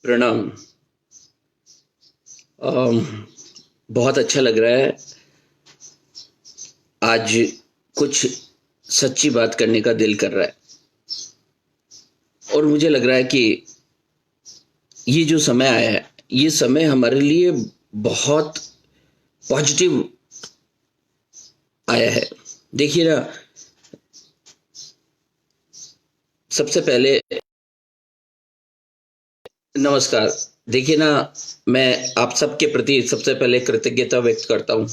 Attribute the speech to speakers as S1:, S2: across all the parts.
S1: प्रणाम। अम, बहुत अच्छा लग रहा है आज। कुछ सच्ची बात करने का दिल कर रहा है और मुझे लग रहा है कि ये जो समय आया है, ये समय हमारे लिए बहुत पॉजिटिव आया है। देखिए ना, सबसे पहले नमस्कार। देखिए ना, मैं आप सबके प्रति सबसे पहले कृतज्ञता व्यक्त करता हूँ।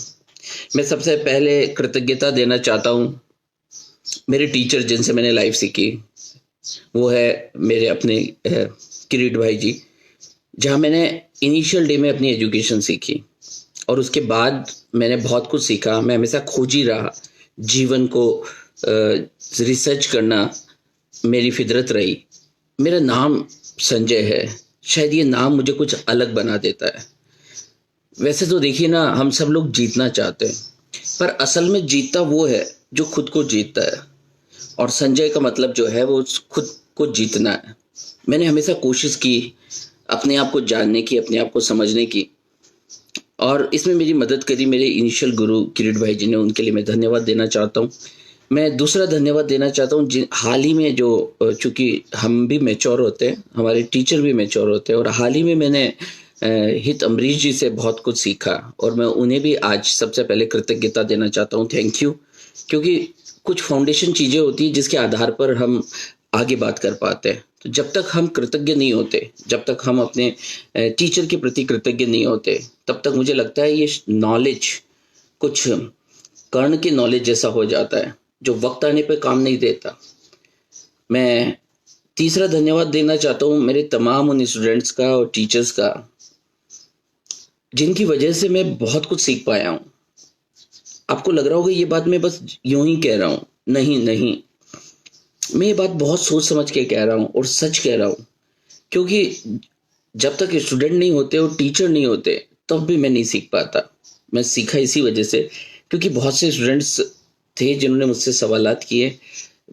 S1: मैं सबसे पहले कृतज्ञता देना चाहता हूँ मेरे टीचर जिनसे मैंने लाइफ सीखी। वो है मेरे अपने किरीट भाई जी, जहाँ मैंने इनिशियल डे में अपनी एजुकेशन सीखी और उसके बाद मैंने बहुत कुछ सीखा। मैं हमेशा खोजी रहा, जीवन को रिसर्च करना मेरी फितरत रही। मेरा नाम संजय है। शायद ये नाम मुझे कुछ अलग बना देता है। वैसे तो देखिए ना, हम सब लोग जीतना चाहते हैं, पर असल में जीतता वो है जो खुद को जीतता है। और संजय का मतलब जो है वो खुद को जीतना है। मैंने हमेशा कोशिश की अपने आप को जानने की, अपने आप को समझने की, और इसमें मेरी मदद करी मेरे इनिशियल गुरु किरीट भाई जी ने। उनके लिए मैं धन्यवाद देना चाहता हूँ। मैं दूसरा धन्यवाद देना चाहता हूँ जिन हाल ही में जो चूंकि हम भी मैच्योर होते हैं, हमारे टीचर भी मैच्योर होते हैं, और हाल ही में मैंने हित अमरीश जी से बहुत कुछ सीखा और मैं उन्हें भी आज सबसे पहले कृतज्ञता देना चाहता हूँ। Thank you. क्योंकि कुछ फाउंडेशन चीज़ें होती हैं जिसके आधार पर हम आगे बात कर पाते हैं। तो जब तक हम कृतज्ञ नहीं होते, जब तक हम अपने टीचर के प्रति कृतज्ञ नहीं होते, तब तक मुझे लगता है ये नॉलेज कुछ कर्ण की नॉलेज जैसा हो जाता है जो वक्त आने पे काम नहीं देता। मैं तीसरा धन्यवाद देना चाहता हूँ मेरे तमाम उन स्टूडेंट्स का और टीचर्स का जिनकी वजह से मैं बहुत कुछ सीख पाया हूँ। आपको लग रहा होगा ये बात मैं बस यूं ही कह रहा हूँ। नहीं नहीं, मैं ये बात बहुत सोच समझ के कह रहा हूँ और सच कह रहा हूँ। क्योंकि जब तक स्टूडेंट नहीं होते और टीचर नहीं होते, तब भी मैं नहीं सीख पाता। मैं सीखा इसी वजह से क्योंकि बहुत से स्टूडेंट्स थे जिन्होंने मुझसे सवालात किए,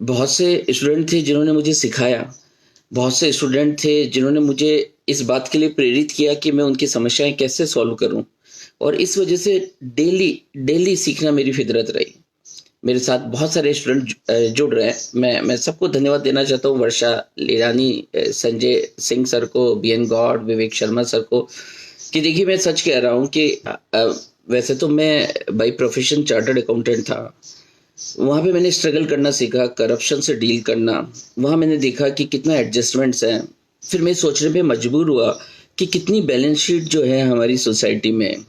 S1: बहुत से स्टूडेंट थे जिन्होंने मुझे सिखाया, बहुत से स्टूडेंट थे जिन्होंने मुझे इस बात के लिए प्रेरित किया कि मैं उनकी समस्याएं कैसे सॉल्व करूं। और इस वजह से डेली डेली सीखना मेरी फितरत रही। मेरे साथ बहुत सारे स्टूडेंट जुड़ रहे हैं। मैं सबको धन्यवाद देना चाहता हूँ, वर्षा लीरानी, संजय सिंह सर को, B N Gaur, Vivek Sharma sir को। कि देखिए, मैं सच कह रहा हूँ कि वैसे तो मैं बाई प्रोफेशन चार्टर्ड अकाउंटेंट था। वहाँ पे मैंने स्ट्रगल करना सीखा, करप्शन से डील करना। वहाँ मैंने देखा कि कितना एडजस्टमेंट्स हैं। फिर मैं सोचने पे मजबूर हुआ कि कितनी बैलेंस शीट जो है हमारी सोसाइटी में,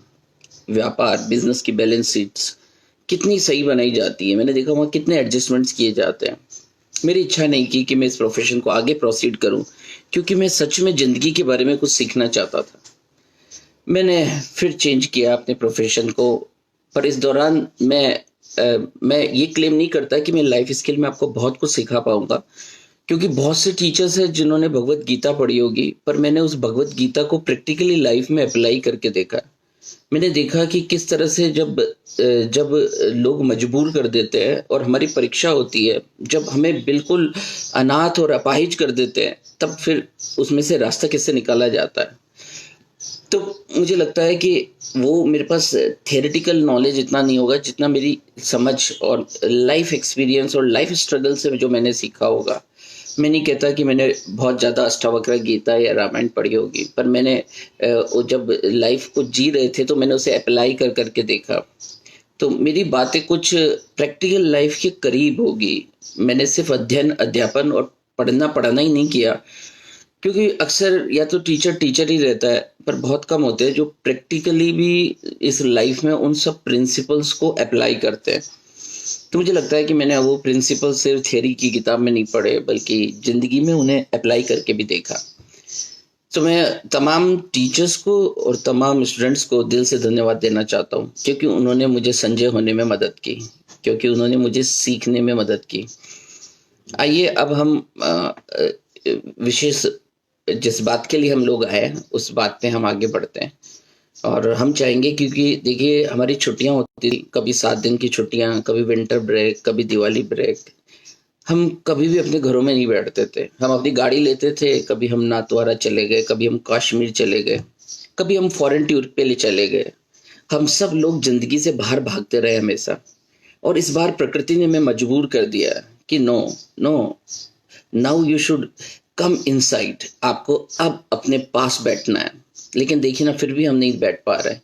S1: व्यापार बिजनेस की बैलेंस शीट्स कितनी सही बनाई जाती है। मैंने देखा वहाँ कितने एडजस्टमेंट्स किए जाते हैं। मेरी इच्छा नहीं की कि मैं इस प्रोफेशन को आगे प्रोसीड करूं, क्योंकि मैं सच में ज़िंदगी के बारे में कुछ सीखना चाहता था। मैंने फिर चेंज किया अपने प्रोफेशन को। पर इस दौरान मैं ये क्लेम नहीं करता कि मैं लाइफ स्किल में आपको बहुत कुछ सिखा पाऊंगा, क्योंकि बहुत से टीचर्स हैं जिन्होंने भगवत गीता पढ़ी होगी, पर मैंने उस भगवत गीता को प्रैक्टिकली लाइफ में अप्लाई करके देखा। मैंने देखा कि किस तरह से जब लोग मजबूर कर देते हैं और हमारी परीक्षा होती है, जब हमें बिल्कुल अनाथ और अपाहिज कर देते हैं, तब फिर उसमें से रास्ता कैसे निकाला जाता है। तो मुझे लगता है कि वो मेरे पास थियोरेटिकल नॉलेज इतना नहीं होगा जितना मेरी समझ और लाइफ एक्सपीरियंस और लाइफ स्ट्रगल से जो मैंने सीखा होगा। मैं नहीं कहता कि मैंने बहुत ज़्यादा अष्टावक्र गीता या रामायण पढ़ी होगी, पर मैंने वो जब लाइफ को जी रहे थे तो मैंने उसे अप्लाई कर करके देखा। तो मेरी बातें कुछ प्रैक्टिकल लाइफ के करीब होगी। मैंने सिर्फ अध्ययन, अध्यापन और पढ़ना पढ़ाना ही नहीं किया, क्योंकि अक्सर या तो टीचर टीचर ही रहता है, पर बहुत कम होते हैं जो प्रैक्टिकली भी इस लाइफ में उन सब प्रिंसिपल्स को अप्लाई करते हैं। तो मुझे लगता है कि मैंने वो प्रिंसिपल सिर्फ थियरी की किताब में नहीं पढ़े, बल्कि ज़िंदगी में उन्हें अप्लाई करके भी देखा। तो मैं तमाम टीचर्स को और तमाम स्टूडेंट्स को दिल से धन्यवाद देना चाहता हूँ, क्योंकि उन्होंने मुझे संजय होने में मदद की, क्योंकि उन्होंने मुझे सीखने में मदद की। आइए अब हम विशेष जिस बात के लिए हम लोग आए हैं उस बात पे हम आगे बढ़ते हैं। और हम चाहेंगे, क्योंकि देखिए हमारी छुट्टियां होती थी, कभी 7 दिन की छुट्टियां, कभी विंटर ब्रेक, कभी दिवाली ब्रेक। हम कभी भी अपने घरों में नहीं बैठते थे, हम अपनी गाड़ी लेते थे, कभी हम नाथद्वारा चले गए, कभी हम कश्मीर चले गए, कभी हम फॉरेन टूर पे ले चले गए। हम सब लोग जिंदगी से बाहर भागते रहे हमेशा। और इस बार प्रकृति ने हमें मजबूर कर दिया कि no, no, now you should come inside, आपको अब अपने पास बैठना है। लेकिन देखिए ना, फिर भी हम नहीं बैठ पा रहे।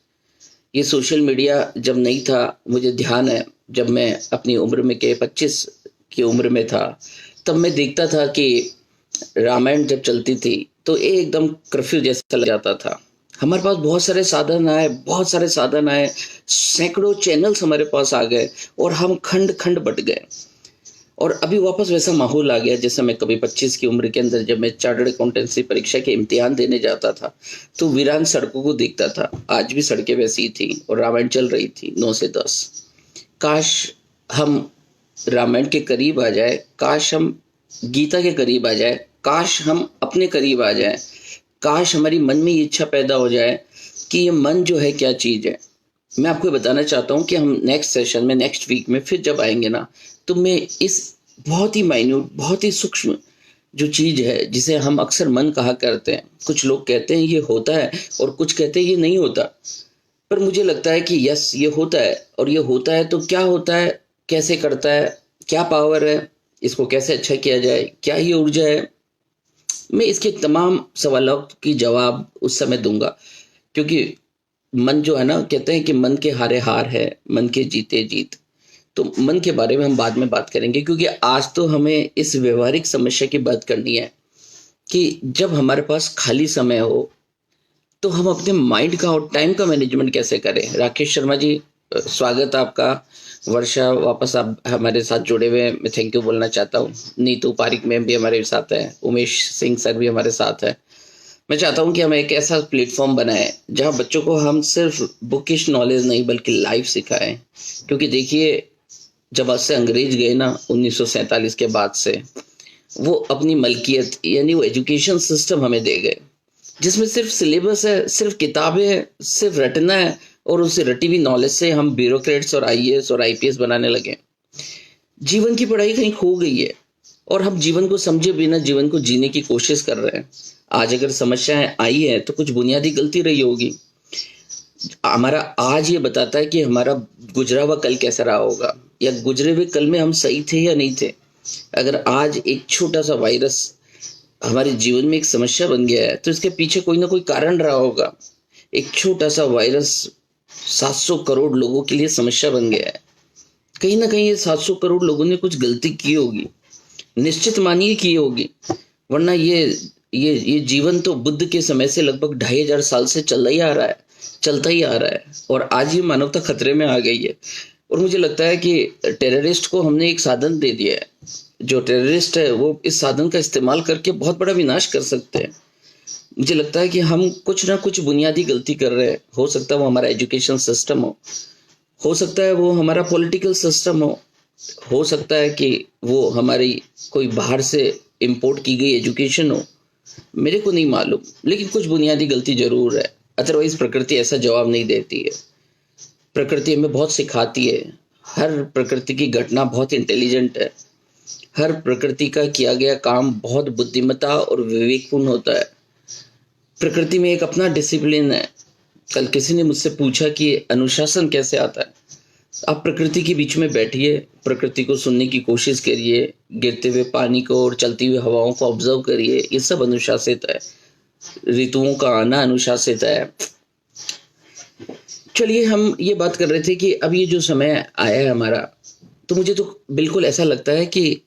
S1: ये सोशल मीडिया जब नहीं था, मुझे ध्यान है जब मैं अपनी उम्र में के 25 की उम्र में था, तब मैं देखता था कि रामायण जब चलती थी तो ये एकदम कर्फ्यू जैसा लग जाता था। हमारे पास बहुत सारे साधन आए, बहुत सारे साधन आए, सैकड़ों चैनल्स हमारे पास आ गए और हम खंड खंड बट गए। और अभी वापस वैसा माहौल आ गया जैसा मैं कभी 25 की उम्र के अंदर जब मैं चार्टर्ड अकाउंटेंसी परीक्षा के इम्तिहान देने जाता था तो वीरान सड़कों को देखता था। आज भी सड़कें वैसी ही थी और रामायण चल रही थी 9 से 10। काश हम रामायण के करीब आ जाए, काश हम गीता के करीब आ जाए, काश हम अपने करीब आ जाए, काश हमारी मन में ये इच्छा पैदा हो जाए कि ये मन जो है क्या चीज़ है। मैं आपको बताना चाहता हूँ कि हम नेक्स्ट सेशन में, नेक्स्ट वीक में फिर जब आएंगे ना, तो मैं इस बहुत ही माइन्यूट, बहुत ही सूक्ष्म जो चीज़ है जिसे हम अक्सर मन कहा करते हैं, कुछ लोग कहते हैं ये होता है और कुछ कहते हैं ये नहीं होता, पर मुझे लगता है कि यस, ये होता है। और ये होता है तो क्या होता है, कैसे करता है, क्या पावर है, इसको कैसे अच्छा किया जाए, क्या ये ऊर्जा है, मैं इसके तमाम सवालों की जवाब उस समय दूंगा। क्योंकि मन जो है ना, कहते हैं कि मन के हारे हार है, मन के जीते जीत। तो मन के बारे में हम बाद में बात करेंगे, क्योंकि आज तो हमें इस व्यवहारिक समस्या की बात करनी है कि जब हमारे पास खाली समय हो तो हम अपने माइंड का और टाइम का मैनेजमेंट कैसे करें। राकेश शर्मा जी, स्वागत है आपका। वर्षा, वापस आप हमारे साथ जुड़े हुए हैं, मैं थैंक यू बोलना चाहता हूँ। नीतू पारिक मैम भी हमारे साथ है, उमेश सिंह सर भी हमारे साथ है। मैं चाहता हूँ कि हम एक ऐसा प्लेटफॉर्म बनाएं जहाँ बच्चों को हम सिर्फ बुकिश नॉलेज नहीं बल्कि लाइफ सिखाएं। क्योंकि देखिए, जब आज से अंग्रेज गए ना 1947 के बाद से, वो अपनी मलकियत यानी वो एजुकेशन सिस्टम हमें दे गए जिसमें सिर्फ सिलेबस है, सिर्फ किताबें हैं, सिर्फ रटना है, और उसे रटी हुई नॉलेज से हम ब्यूरोक्रेट्स और आईएएस और आईपीएस बनाने लगे। जीवन की पढ़ाई कहीं खो गई है और हम जीवन को समझे बिना जीवन को जीने की कोशिश कर रहे हैं। आज अगर समस्याएं आई है तो कुछ बुनियादी गलती रही होगी। हमारा आज ये बताता है कि हमारा गुजरा हुआ कल कैसा रहा होगा, या गुजरे हुए कल में हम सही थे या नहीं थे। अगर आज एक छोटा सा वायरस हमारे जीवन में एक समस्या बन गया है तो इसके पीछे कोई ना कोई कारण रहा होगा। एक छोटा सा वायरस 700 करोड़ लोगों के लिए समस्या बन गया है। कहीं ना कहीं ये 700 करोड़ लोगों ने कुछ गलती की होगी, निश्चित मानिए की होगी, वरना ये जीवन तो बुद्ध के समय से लगभग 2500 साल से चलता ही आ रहा है, चलता ही आ रहा है। और आज ये मानवता खतरे में आ गई है। और मुझे लगता है कि टेररिस्ट को हमने एक साधन दे दिया है। जो टेररिस्ट है वो इस साधन का इस्तेमाल करके बहुत बड़ा विनाश कर सकते हैं। मुझे लगता है कि हम कुछ ना कुछ बुनियादी गलती कर रहे हैं। हो सकता है वो हमारा एजुकेशन सिस्टम हो सकता है वो हमारा पॉलिटिकल सिस्टम हो सकता है कि वो हमारी कोई बाहर से इंपोर्ट की गई एजुकेशन हो, मेरे को नहीं मालूम, लेकिन कुछ बुनियादी गलती जरूर है। अदरवाइज प्रकृति ऐसा जवाब नहीं देती है। प्रकृति हमें बहुत सिखाती है। हर प्रकृति की घटना बहुत इंटेलिजेंट है। हर प्रकृति का किया गया काम बहुत बुद्धिमत्ता और विवेकपूर्ण होता है। प्रकृति में एक अपना डिसिप्लिन है। कल किसी ने मुझसे पूछा कि अनुशासन कैसे आता है। आप प्रकृति के बीच में बैठिए, प्रकृति को सुनने की कोशिश करिए, गिरते हुए पानी को और चलती हुई हवाओं को ऑब्जर्व करिए, ये सब अनुशासित है। ऋतुओं का आना अनुशासित है। चलिए, हम ये बात कर रहे थे कि अब ये जो समय आया है हमारा, तो मुझे तो बिल्कुल ऐसा लगता है कि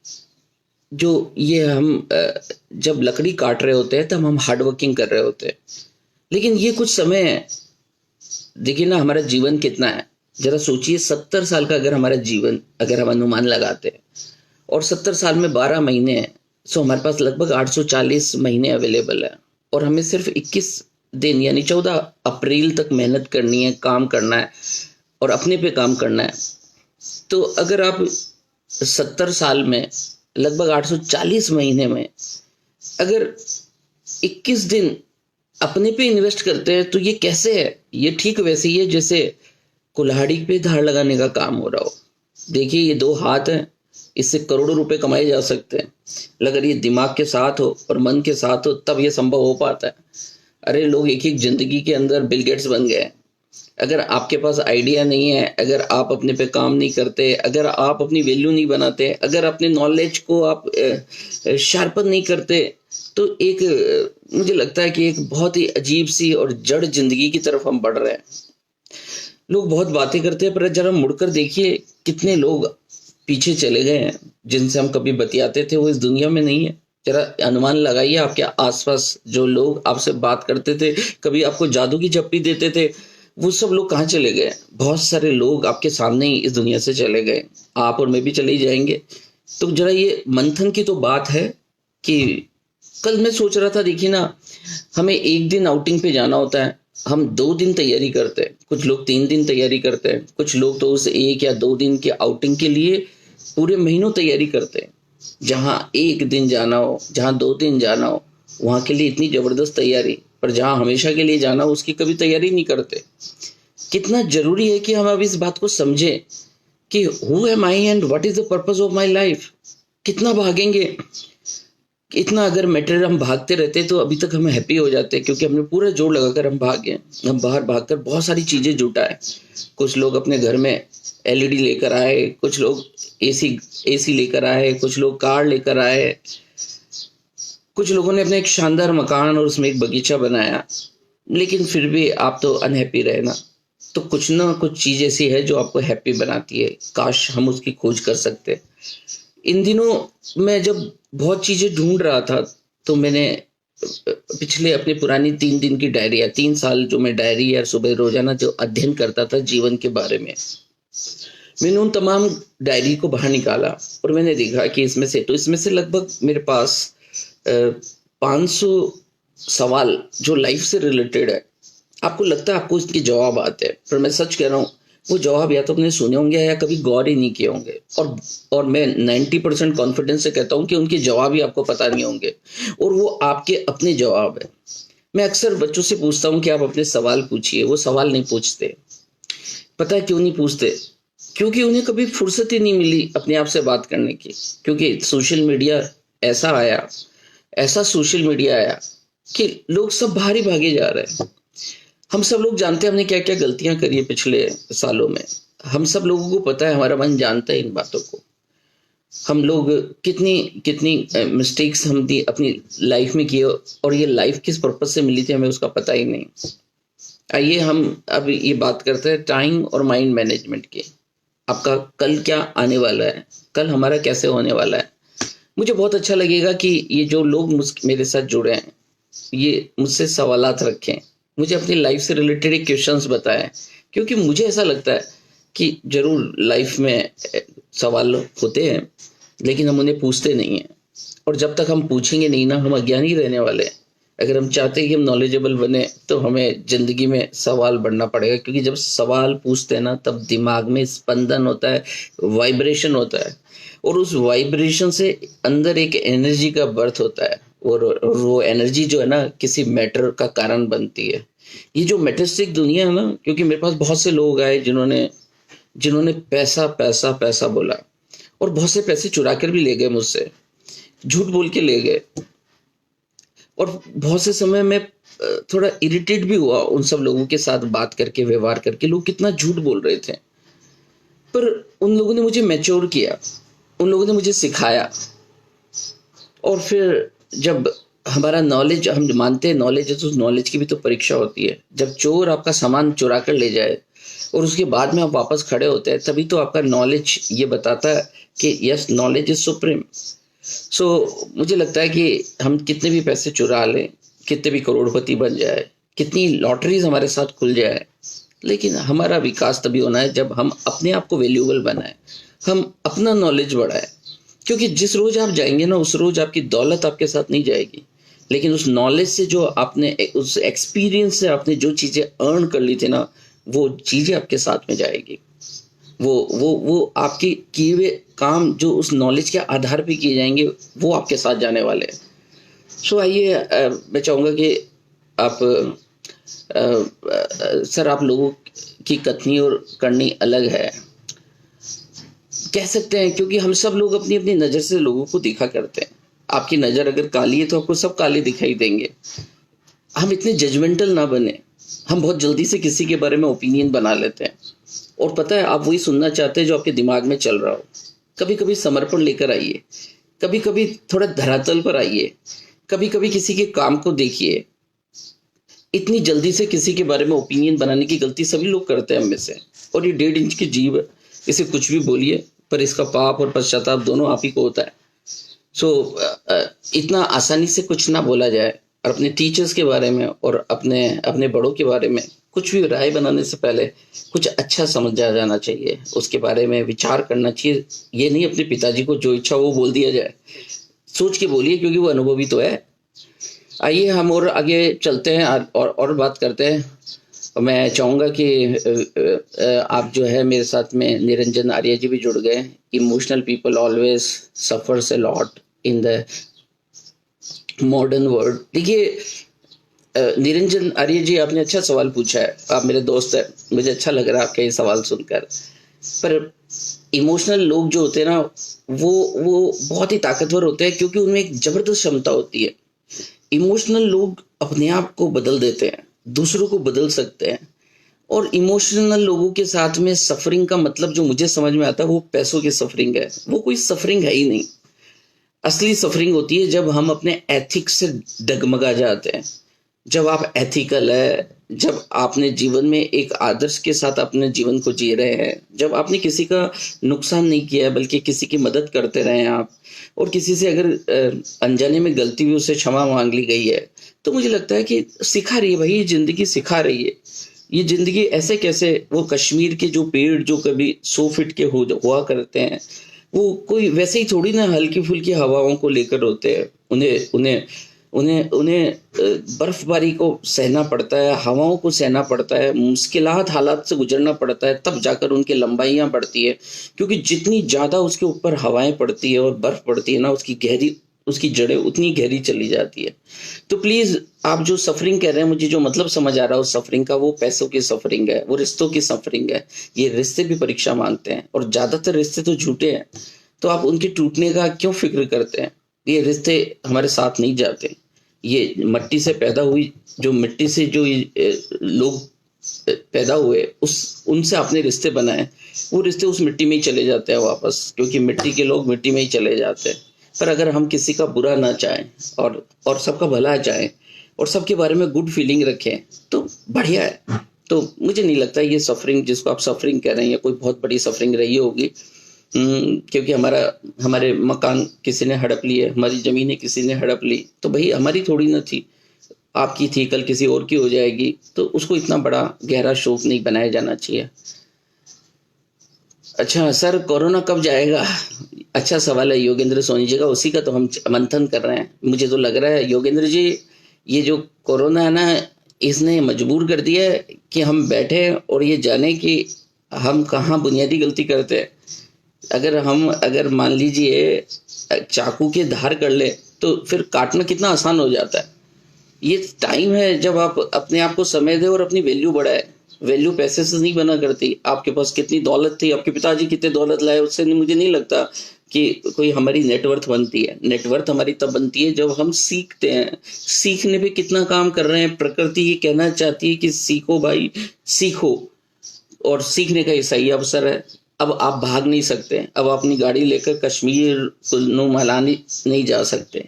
S1: जो ये हम जब लकड़ी काट रहे होते हैं तब हम हार्ड वर्किंग कर रहे होते हैं, लेकिन ये कुछ समय है। देखिए ना, हमारा जीवन कितना है, जरा सोचिए। 70 साल का अगर हमारा जीवन, अगर हम अनुमान लगाते हैं और 70 साल में 12 महीने हैं, तो हमारे पास लगभग 840 महीने अवेलेबल है। और हमें सिर्फ 21 दिन यानी 14 अप्रैल तक मेहनत करनी है, काम करना है और अपने पे काम करना है। तो अगर आप 70 साल में लगभग 840 महीने में अगर 21 दिन अपने पे इन्वेस्ट करते हैं तो ये कैसे है? ये ठीक वैसे ही है जैसे कुल्हाड़ी पे धार लगाने का काम हो रहा हो। देखिए, ये 2 हाथ हैं, इससे करोड़ों रुपए कमाए जा सकते हैं। अगर ये दिमाग के साथ हो और मन के साथ हो तब ये संभव हो पाता है। अरे लोग एक एक जिंदगी के अंदर बिल गेट्स बन गए। अगर आपके पास आइडिया नहीं है, अगर आप अपने पे काम नहीं करते, अगर आप अपनी वैल्यू नहीं बनाते, अगर अपने नॉलेज को आप शार्पन नहीं करते, तो एक मुझे लगता है कि एक बहुत ही अजीब सी और जड़ जिंदगी की तरफ हम बढ़ रहे हैं। लोग बहुत बातें करते हैं, पर जरा मुड़कर देखिए कितने लोग पीछे चले गए हैं जिनसे हम कभी बतियाते थे, वो इस दुनिया में नहीं है। जरा अनुमान लगाइए, आपके आसपास जो लोग आपसे बात करते थे, कभी आपको जादू की झप्पी देते थे, वो सब लोग कहाँ चले गए? बहुत सारे लोग आपके सामने ही इस दुनिया से चले गए। आप और मैं भी चले ही जाएंगे। तो जरा ये मंथन की तो बात है कि कल मैं सोच रहा था, देखिए ना, हमें एक दिन आउटिंग पे जाना होता है, हम 2 दिन तैयारी करते हैं, कुछ लोग 3 दिन तैयारी करते हैं, कुछ लोग तो उस 1 या 2 दिन के आउटिंग के लिए पूरे महीनों तैयारी करते हैं। जहाँ 1 दिन जाना हो, जहाँ 2 दिन जाना हो, वहाँ के लिए इतनी जबरदस्त तैयारी, पर जहाँ हमेशा के लिए जाना हो उसकी कभी तैयारी नहीं करते। कितना जरूरी है कि हम अब इस बात को समझें कि who am I and what is the purpose of my life. कितना भागेंगे, इतना अगर मैटर हम भागते रहते तो अभी तक हम हैप्पी हो जाते, क्योंकि हमने पूरा जोर लगाकर हम भागे। हम बाहर भागकर बहुत सारी चीजें जुटाए। कुछ लोग अपने घर में एलईडी लेकर आए, कुछ लोग एसी लेकर आए, कुछ लोग कार लेकर आए, कुछ लोगों ने अपने एक शानदार मकान और उसमें एक बगीचा बनाया। लेकिन फिर भी आप तो अनहैप्पी रहे ना। तो कुछ ना कुछ चीज ऐसी है जो आपको हैप्पी बनाती है। काश हम उसकी खोज कर सकते। इन दिनों मैं जब बहुत चीजें ढूंढ रहा था, तो मैंने पिछले अपनी पुरानी 3 दिन की डायरी, 3 साल जो मैं डायरी या सुबह रोजाना जो अध्ययन करता था जीवन के बारे में, मैंने उन तमाम डायरी को बाहर निकाला और मैंने देखा कि इसमें से लगभग मेरे पास 500 सवाल जो लाइफ से रिलेटेड है। आपको लगता है आपको इसके जवाब आते हैं, पर मैं सच कह रहा हूँ वो जवाब या तो आपने सुने होंगे या कभी गौर ही नहीं किए होंगे। और मैं 90% कॉन्फिडेंस से कहता हूँ कि उनके जवाब ही आपको पता नहीं होंगे, और वो आपके अपने जवाब है। मैं अक्सर बच्चों से पूछता हूँ कि आप अपने सवाल पूछिए, वो सवाल नहीं पूछते। पता है क्यों नहीं पूछते? क्योंकि उन्हें कभी फुर्सत ही नहीं मिली अपने आप से बात करने की। क्योंकि सोशल मीडिया ऐसा सोशल मीडिया आया कि लोग सब बाहर ही भागे जा रहे हैं। हम सब लोग जानते हैं हमने क्या क्या गलतियां करी है पिछले सालों में। हम सब लोगों को पता है, हमारा मन जानता है इन बातों को। हम लोग कितनी कितनी मिस्टेक्स हम अपनी लाइफ में किए, और ये लाइफ किस पर्पज से मिली थी हमें उसका पता ही नहीं। आइए हम अब ये बात करते हैं टाइम और माइंड मैनेजमेंट की। आपका कल क्या आने वाला है, कल हमारा कैसे होने वाला है। मुझे बहुत अच्छा लगेगा कि ये जो लोग मेरे साथ जुड़े हैं, ये मुझसे सवालात रखें, मुझे अपनी लाइफ से रिलेटेड एक क्वेश्चंस बताएं। क्योंकि मुझे ऐसा लगता है कि जरूर लाइफ में सवाल होते हैं, लेकिन हम उन्हें पूछते नहीं हैं। और जब तक हम पूछेंगे नहीं ना, हम अज्ञानी रहने वाले हैं। अगर हम चाहते हैं कि हम नॉलेजेबल बने, तो हमें जिंदगी में सवाल बढ़ना पड़ेगा। क्योंकि जब सवाल पूछते हैं ना, तब दिमाग में स्पंदन होता है, वाइब्रेशन होता है, और उस वाइब्रेशन से अंदर एक एनर्जी का बर्थ होता है, और वो एनर्जी जो है ना, किसी मैटर का कारण बनती है। ये जो मेटेस्टिक दुनिया है ना, क्योंकि मेरे पास बहुत से लोग आए जिन्होंने पैसा पैसा पैसा बोला, और बहुत से पैसे चुरा कर भी ले गए मुझसे, झूठ बोल के ले गए। और बहुत से समय में थोड़ा इरिटेट भी हुआ उन सब लोगों के साथ बात करके, व्यवहार करके। लोग कितना झूठ बोल रहे थे, पर उन लोगों ने मुझे मैच्योर किया, उन लोगों ने मुझे सिखाया। और फिर जब हमारा नॉलेज, हम मानते हैं नॉलेज है, तो उस नॉलेज की भी तो परीक्षा होती है। जब चोर आपका सामान चुरा कर ले जाए और उसके बाद में आप वापस खड़े होते हैं, तभी तो आपका नॉलेज ये बताता है कि यस, नॉलेज इज सुप्रीम। सो मुझे लगता है कि हम कितने भी पैसे चुरा लें, कितने भी करोड़पति बन जाए, कितनी लॉटरीज हमारे साथ खुल जाए, लेकिन हमारा विकास तभी होना है जब हम अपने आप को वैल्यूएबल बनाए, हम अपना नॉलेज बढ़ाए। क्योंकि जिस रोज आप जाएंगे ना, उस रोज आपकी दौलत आपके साथ नहीं जाएगी, लेकिन उस नॉलेज से जो आपने, उस एक्सपीरियंस से आपने जो चीजें अर्न कर ली थी ना, वो चीजें आपके साथ में जाएगी। वो आपके किए हुए काम जो उस नॉलेज के आधार पे किए जाएंगे, वो आपके साथ जाने वाले हैं। सो आइए, मैं चाहूँगा कि आप सर, आप लोगों की कथनी और करनी अलग है। कह सकते हैं, क्योंकि हम सब लोग अपनी अपनी नज़र से लोगों को देखा करते हैं। आपकी नज़र अगर काली है तो आपको सब काले दिखाई देंगे। हम इतने जजमेंटल ना बने। हम बहुत जल्दी से किसी के बारे में ओपिनियन बना लेते हैं, और पता है आप वही सुनना चाहते हैं जो आपके दिमाग में चल रहा हो। कभी कभी समर्पण लेकर आइए, कभी कभी थोड़ा धरातल पर आइए, कभी कभी किसी के काम को देखिए। इतनी जल्दी से किसी के बारे में ओपिनियन बनाने की गलती सभी लोग करते हैं हम में से। और ये 1.5 इंच की जीभ है, इसे कुछ भी बोलिए पर इसका पाप और पश्चाताप दोनों आप ही को होता है। सो इतना आसानी से कुछ ना बोला जाए। और अपने टीचर्स के बारे में और अपने अपने बड़ों के बारे में कुछ भी राय बनाने से पहले कुछ अच्छा समझा जाना चाहिए, उसके बारे में विचार करना चाहिए। ये नहीं अपने पिताजी को जो इच्छा वो बोल दिया जाए। सोच के बोलिए, क्योंकि वो अनुभवी तो है। आइए हम और आगे चलते हैं और बात करते हैं। और मैं चाहूँगा कि आप जो है मेरे साथ में निरंजन आर्य जी भी जुड़ गए। Emotional people always suffers a lot in the modern world. देखिए निरंजन आर्य जी, आपने अच्छा सवाल पूछा है। आप मेरे दोस्त हैं, मुझे अच्छा लग रहा है आपका ये सवाल सुनकर। पर इमोशनल लोग जो होते हैं ना, वो बहुत ही ताकतवर होते हैं, क्योंकि उनमें एक जबरदस्त क्षमता होती है। इमोशनल लोग अपने आप को बदल देते हैं, दूसरों को बदल सकते हैं। और इमोशनल लोगों के साथ में सफरिंग का मतलब जो मुझे समझ में आता है वो पैसों की सफरिंग है। वो कोई सफरिंग है ही नहीं। असली सफरिंग होती है जब हम अपने एथिक्स से डगमगा जाते हैं, जब आप एथिकल है, जब आपने जीवन में एक आदर्श के साथ अपने जीवन को जी रहे हैं, जब आपने किसी का नुकसान नहीं किया है बल्कि किसी की मदद करते रहे हैं आप। और किसी से अगर अनजाने में गलती हुई उससे क्षमा मांग ली गई है, तो मुझे लगता है कि सिखा रही है भाई, ये जिंदगी सिखा रही है। ये जिंदगी ऐसे कैसे, वो कश्मीर के जो पेड़ जो कभी 100 फीट के हुआ करते हैं, वो कोई वैसे ही थोड़ी ना हल्की फुल्की हवाओं को लेकर होते हैं। उन्हें उन्हें उन्हें उन्हें बर्फबारी को सहना पड़ता है, हवाओं को सहना पड़ता है, मुश्किलात हालात से गुजरना पड़ता है, तब जाकर उनकी लंबाइयाँ बढ़ती है। क्योंकि जितनी ज़्यादा उसके ऊपर हवाएं पड़ती है और बर्फ पड़ती है ना, उसकी जड़ें उतनी गहरी चली जाती है। तो प्लीज़ आप जो सफरिंग कह रहे हैं, मुझे जो मतलब समझ आ रहा है उस सफरिंग का, वो पैसों की सफरिंग है, वो रिश्तों की सफरिंग है। ये रिश्ते भी परीक्षा मांगते हैं, और ज़्यादातर रिश्ते तो झूठे हैं। तो आप उनके टूटने का क्यों फिक्र करते हैं? ये रिश्ते हमारे साथ नहीं जाते। ये मट्टी से पैदा हुई, जो मिट्टी से जो लोग पैदा हुए, उस उनसे आपने रिश्ते बनाए, वो रिश्ते उस मिट्टी में ही चले जाते हैं वापस, क्योंकि मिट्टी के लोग मिट्टी में ही चले जाते हैं। पर अगर हम किसी का बुरा ना चाहें और सबका भला चाहें और सबके बारे में गुड फीलिंग रखें, तो बढ़िया है। तो मुझे नहीं लगता ये सफरिंग जिसको आप सफरिंग कह रहे हैं, ये कोई बहुत बड़ी सफरिंग रही होगी। क्योंकि हमारे मकान किसी ने हड़प लिए, हमारी ज़मीनें किसी ने हड़प ली, तो भाई हमारी थोड़ी ना थी, आपकी थी, कल किसी और की हो जाएगी। तो उसको इतना बड़ा गहरा शोक नहीं बनाया जाना चाहिए। अच्छा सर, कोरोना कब जाएगा? अच्छा सवाल है योगेंद्र सोनी जी का, उसी का तो हम मंथन कर रहे हैं। मुझे तो लग रहा है योगेंद्र जी, ये जो कोरोना है ना, इसने मजबूर कर दिया है कि हम बैठे और ये जाने कि हम कहाँ बुनियादी गलती करते हैं। अगर मान लीजिए चाकू के धार कर ले, तो फिर काटना कितना आसान हो जाता है। ये टाइम है जब आप अपने आप को समय दे और अपनी वैल्यू बढ़ाए। वैल्यू पैसे से नहीं बना करती। आपके पास कितनी दौलत थी, आपके पिताजी कितने दौलत लाए, उससे मुझे नहीं लगता कि कोई हमारी नेटवर्थ बनती है। नेटवर्थ हमारी तब बनती है जब हम सीखते हैं। सीखने पे कितना काम कर रहे हैं। प्रकृति ये कहना चाहती है कि सीखो भाई, सीखो, और सीखने का ये सही अवसर है। अब आप भाग नहीं सकते। अब अपनी गाड़ी लेकर कश्मीर कुल्लू मनाली नहीं जा सकते।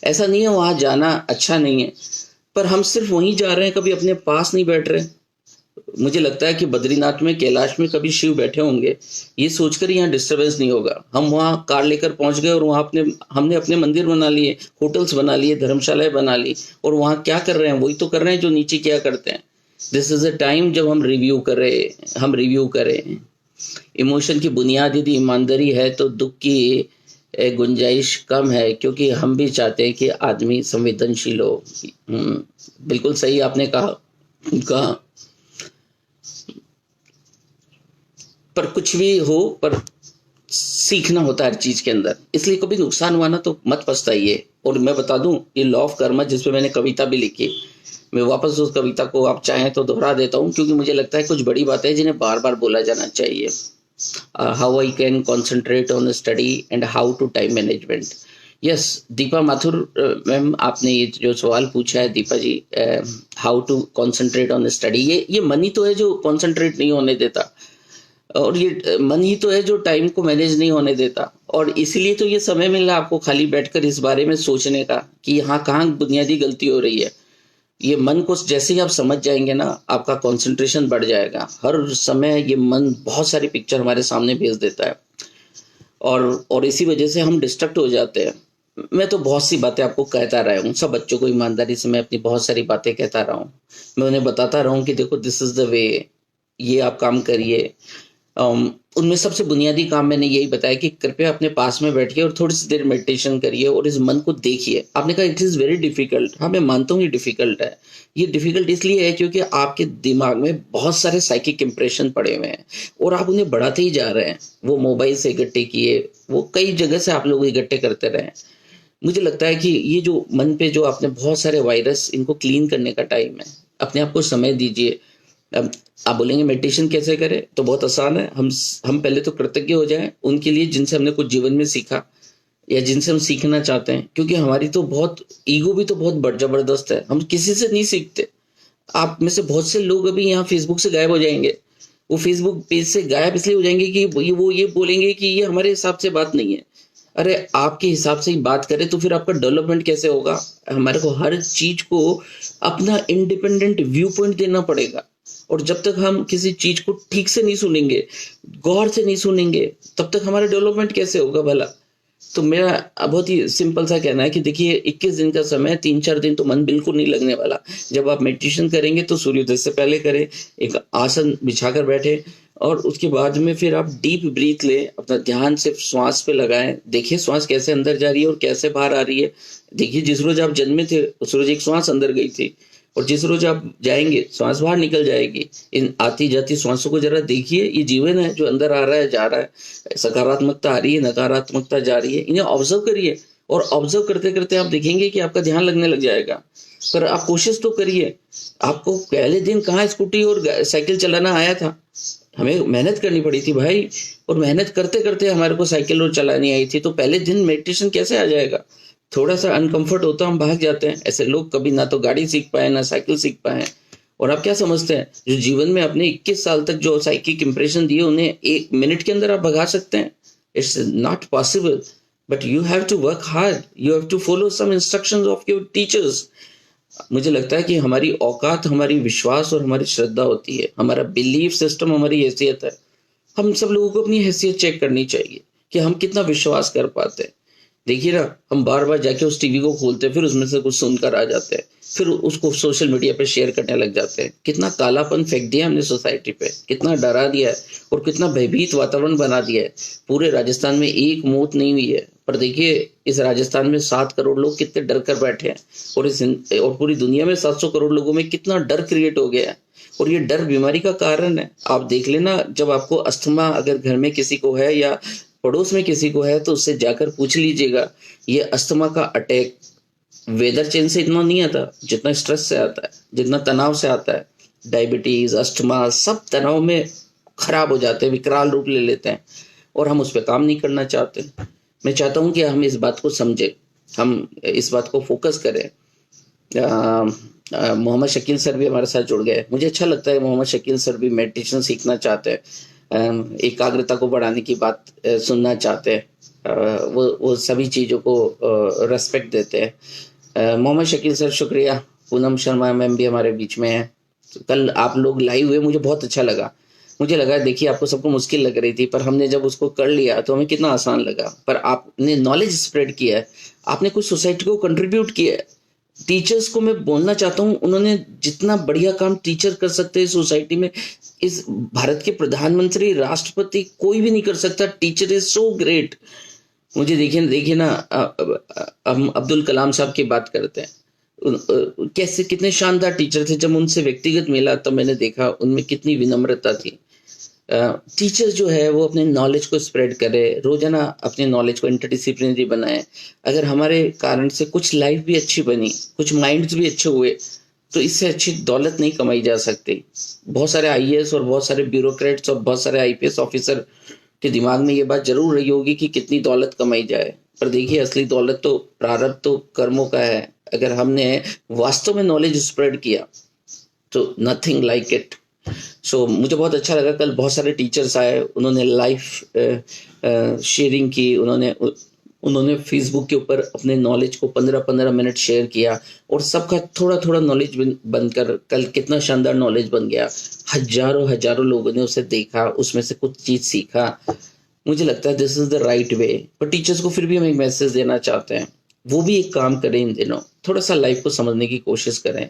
S1: ऐसा नहीं है वहाँ जाना अच्छा नहीं है, पर हम सिर्फ वहीं जा रहे हैं, कभी अपने पास नहीं बैठ रहे। मुझे लगता है कि बद्रीनाथ में, कैलाश में कभी शिव बैठे होंगे, ये सोचकर यहाँ डिस्टरबेंस नहीं होगा। हम वहाँ कार लेकर पहुँच गए और वहाँ हमने अपने मंदिर बना लिए, होटल्स बना लिए, धर्मशालाएं बना ली, और वहाँ क्या कर रहे हैं? वही तो कर रहे हैं जो नीचे क्या करते हैं। दिस इज अ टाइम जब हम रिव्यू करें। इमोशन की बुनियाद यदि ईमानदारी है तो दुख की गुंजाइश कम है, क्योंकि हम भी चाहते हैं कि आदमी संवेदनशील हो। बिल्कुल सही आपने कहा। पर कुछ भी हो, पर सीखना होता है हर चीज के अंदर। इसलिए कभी नुकसान हुआ ना तो मत पछताइए। और मैं बता दूं, ये लॉ ऑफ कर्मा जिसपे मैंने कविता भी लिखी, मैं वापस उस कविता को आप चाहें तो दोहरा देता हूँ, क्योंकि मुझे लगता है कुछ बड़ी बातें जिन्हें बार बार बोला जाना चाहिए। how I can concentrate on study and how to time management. Yes Deepa Mathur ma'am, आपने ये जो सवाल पूछा है Deepa ji, how to concentrate on study, ये मन ही तो है जो कंसंट्रेट नहीं होने देता, और ये मन ही तो है जो टाइम को मैनेज नहीं होने देता। और इसीलिए तो ये समय मिला आपको खाली बैठकर इस बारे में सोचने का कि यहाँ कहाँ बुनियादी गलती हो रही है। ये मन को जैसे ही आप समझ जाएंगे ना, आपका कंसंट्रेशन बढ़ जाएगा। हर समय ये मन बहुत सारी पिक्चर हमारे सामने भेज देता है, और इसी वजह से हम डिस्ट्रैक्ट हो जाते हैं। मैं तो बहुत सी बातें आपको कहता रहा हूँ, सब बच्चों को ईमानदारी से मैं अपनी बहुत सारी बातें कहता रहा हूँ। मैं उन्हें बताता रहा हूँ कि देखो दिस इज द वे, ये आप काम करिए। उनमें सबसे बुनियादी काम मैंने यही बताया कि कृपया अपने पास में बैठिए और थोड़ी सी देर मेडिटेशन करिए और इस मन को देखिए। आपने कहा इट इज़ वेरी डिफिकल्ट, हाँ मैं मानता हूँ ये डिफिकल्ट है। ये डिफिकल्ट इसलिए है क्योंकि आपके दिमाग में बहुत सारे साइकिक इम्प्रेशन पड़े हुए हैं और आप उन्हें बढ़ाते ही जा रहे हैं। वो मोबाइल से इकट्ठे किए, वो कई जगह से आप लोग इकट्ठे करते रहे। मुझे लगता है कि ये जो मन पे जो आपने बहुत सारे वायरस, इनको क्लीन करने का टाइम है। अपने आप को समय दीजिए। अब आप बोलेंगे मेडिटेशन कैसे करें, तो बहुत आसान है। हम पहले तो कृतज्ञ हो जाएं उनके लिए जिनसे हमने कुछ जीवन में सीखा या जिनसे हम सीखना चाहते हैं, क्योंकि हमारी तो बहुत ईगो भी तो बहुत बड़ जबरदस्त है। हम किसी से नहीं सीखते। आप में से बहुत से लोग अभी यहाँ फेसबुक से गायब हो जाएंगे। वो फेसबुक पेज से गायब इसलिए हो जाएंगे कि वो ये बोलेंगे कि ये हमारे हिसाब से बात नहीं है। अरे आपके हिसाब से ही बात करें तो फिर आपका डेवलपमेंट कैसे होगा? हमारे को हर चीज को अपना इंडिपेंडेंट व्यू पॉइंट देना पड़ेगा, और जब तक हम किसी चीज को ठीक से नहीं सुनेंगे, गौर से नहीं सुनेंगे, तब तक हमारा डेवलपमेंट कैसे होगा भला? तो मेरा बहुत ही सिंपल सा कहना है कि देखिए 21 दिन का समय, 3-4 दिन तो मन बिल्कुल नहीं लगने वाला। जब आप मेडिटेशन करेंगे तो सूर्योदय से पहले करें, एक आसन बिछाकर बैठे, और उसके बाद में फिर आप डीप ब्रीथ लें, अपना ध्यान सिर्फ श्वास पे लगाएं। देखिए श्वास कैसे अंदर जा रही है और कैसे बाहर आ रही है। देखिए जिस रोज आप जन्मे थे उस रोज एक श्वास अंदर गई थी, और जिस रोज आप जाएंगे श्वास बाहर निकल जाएगी। इन आती जाती श्वासों को जरा देखिए, ये जीवन है जो अंदर आ रहा है, जा रहा है। सकारात्मकता आ रही है, नकारात्मकता जा रही है। इन्हें ऑब्जर्व करिए, और ऑब्जर्व करते करते आप देखेंगे कि आपका ध्यान लगने लग जाएगा। पर आप कोशिश तो करिए। आपको पहले दिन कहाँ स्कूटी और साइकिल चलाना आया था? हमें मेहनत करनी पड़ी थी भाई, और मेहनत करते करते हमारे को साइकिल और चलानी आई थी। तो पहले दिन मेडिटेशन कैसे आ जाएगा? थोड़ा सा अनकंफर्ट होता हम भाग जाते हैं। ऐसे लोग कभी ना तो गाड़ी सीख पाए ना साइकिल सीख पाए। और आप क्या समझते हैं, जो जीवन में अपने 21 साल तक जो साइकिक इंप्रेशन दिए, उन्हें 1 मिनट के अंदर आप भगा सकते हैं? It's not possible, but you have to work hard, you have to follow some instructions of your teachers. मुझे लगता है कि हमारी औकात, हमारी विश्वास और हमारी श्रद्धा होती है, हमारा बिलीफ सिस्टम हमारी हैसियत है। हम सब लोगों को अपनी हैसियत चेक करनी चाहिए कि हम कितना विश्वास कर पाते हैं। देखिए ना, हम बार बार जाके उस टीवी को खोलते हैं, फिर उसमें से कुछ सुनकर आ जाते हैं, फिर उसको सोशल मीडिया पे शेयर करने लग जाते हैं। कितना कालापन फेंक दिया हमने सोसाइटी पे, कितना डरा दिया है, और कितना भयभीत वातावरण बना दिया है। पूरे राजस्थान में एक मौत नहीं हुई है, पर देखिए इस राजस्थान में 7 करोड़ लोग कितने डर कर बैठे हैं, और पूरी दुनिया में 700 करोड़ लोगों में कितना डर क्रिएट हो गया है। और ये डर बीमारी का कारण है। आप देख लेना, जब आपको अस्थमा अगर घर में किसी को है या पड़ोस में किसी को है, तो उससे जाकर पूछ लीजिएगा। ये अस्थमा का अटैक वेदर चेंज से इतना नहीं आता जितना स्ट्रेस से आता है, जितना तनाव से आता है। डायबिटीज, अस्थमा, सब तनाव में खराब हो जाते हैं, विकराल रूप ले लेते हैं, और हम उस पर काम नहीं करना चाहते। मैं चाहता हूं कि हम इस बात को समझे, हम इस बात को फोकस करें। मोहम्मद शकील सर भी हमारे साथ जुड़ गए। मुझे अच्छा लगता है मोहम्मद शकील सर भी मेडिटेशन सीखना चाहते हैं, एकाग्रता को बढ़ाने की बात सुनना चाहते हैं। वो सभी चीज़ों को रेस्पेक्ट देते हैं। मोहम्मद शकील सर शुक्रिया। पूनम शर्मा मैम भी हमारे बीच में है। कल आप लोग लाइव हुए, मुझे बहुत अच्छा लगा। मुझे लगा देखिए आपको सबको मुश्किल लग रही थी, पर हमने जब उसको कर लिया तो हमें कितना आसान लगा। पर आपने नॉलेज स्प्रेड किया है, आपने कुछ सोसाइटी को कंट्रीब्यूट किया है। टीचर्स को मैं बोलना चाहता हूँ, उन्होंने जितना बढ़िया काम टीचर कर सकते हैं सोसाइटी में, इस भारत के प्रधानमंत्री, राष्ट्रपति, कोई भी नहीं कर सकता। Teacher is so great. मुझे देखिए ना, हम अब्दुल कलाम साहब की बात करते हैं, कैसे कितने शानदार टीचर थे। जब उनसे व्यक्तिगत मिला तब मैंने देखा उनमें कितनी विनम्रता थी। टीचर जो है वो अपने नॉलेज को स्प्रेड करे, रोजाना अपने नॉलेज को इंटरडिसिप्लिनरी बनाए। अगर हमारे कारण से कुछ लाइफ भी अच्छी बनी, कुछ माइंड्स भी अच्छे हुए, तो इससे अच्छी दौलत नहीं कमाई जा सकती। बहुत सारे आईएएस और बहुत सारे ब्यूरोक्रेट्स और बहुत सारे आईपीएस ऑफिसर के दिमाग में ये बात जरूर रही होगी कि कितनी दौलत कमाई जाए, पर देखिए असली दौलत तो प्रारब्ध तो कर्मों का है। अगर हमने वास्तव में नॉलेज स्प्रेड किया तो नथिंग लाइक इट। सो मुझे बहुत अच्छा लगा, कल बहुत सारे टीचर्स आए, उन्होंने लाइव शेयरिंग की, उन्होंने फेसबुक के ऊपर अपने नॉलेज को 15-15 मिनट शेयर किया और सबका थोड़ा थोड़ा नॉलेज बनकर कल कितना शानदार नॉलेज बन गया। हजारों हजारों लोगों ने उसे देखा, उसमें से कुछ चीज सीखा। मुझे लगता है this is the right way. पर टीचर्स को फिर भी हम एक मैसेज देना चाहते हैं, वो भी एक काम करें इन दिनों, थोड़ा सा लाइफ को समझने की कोशिश करें।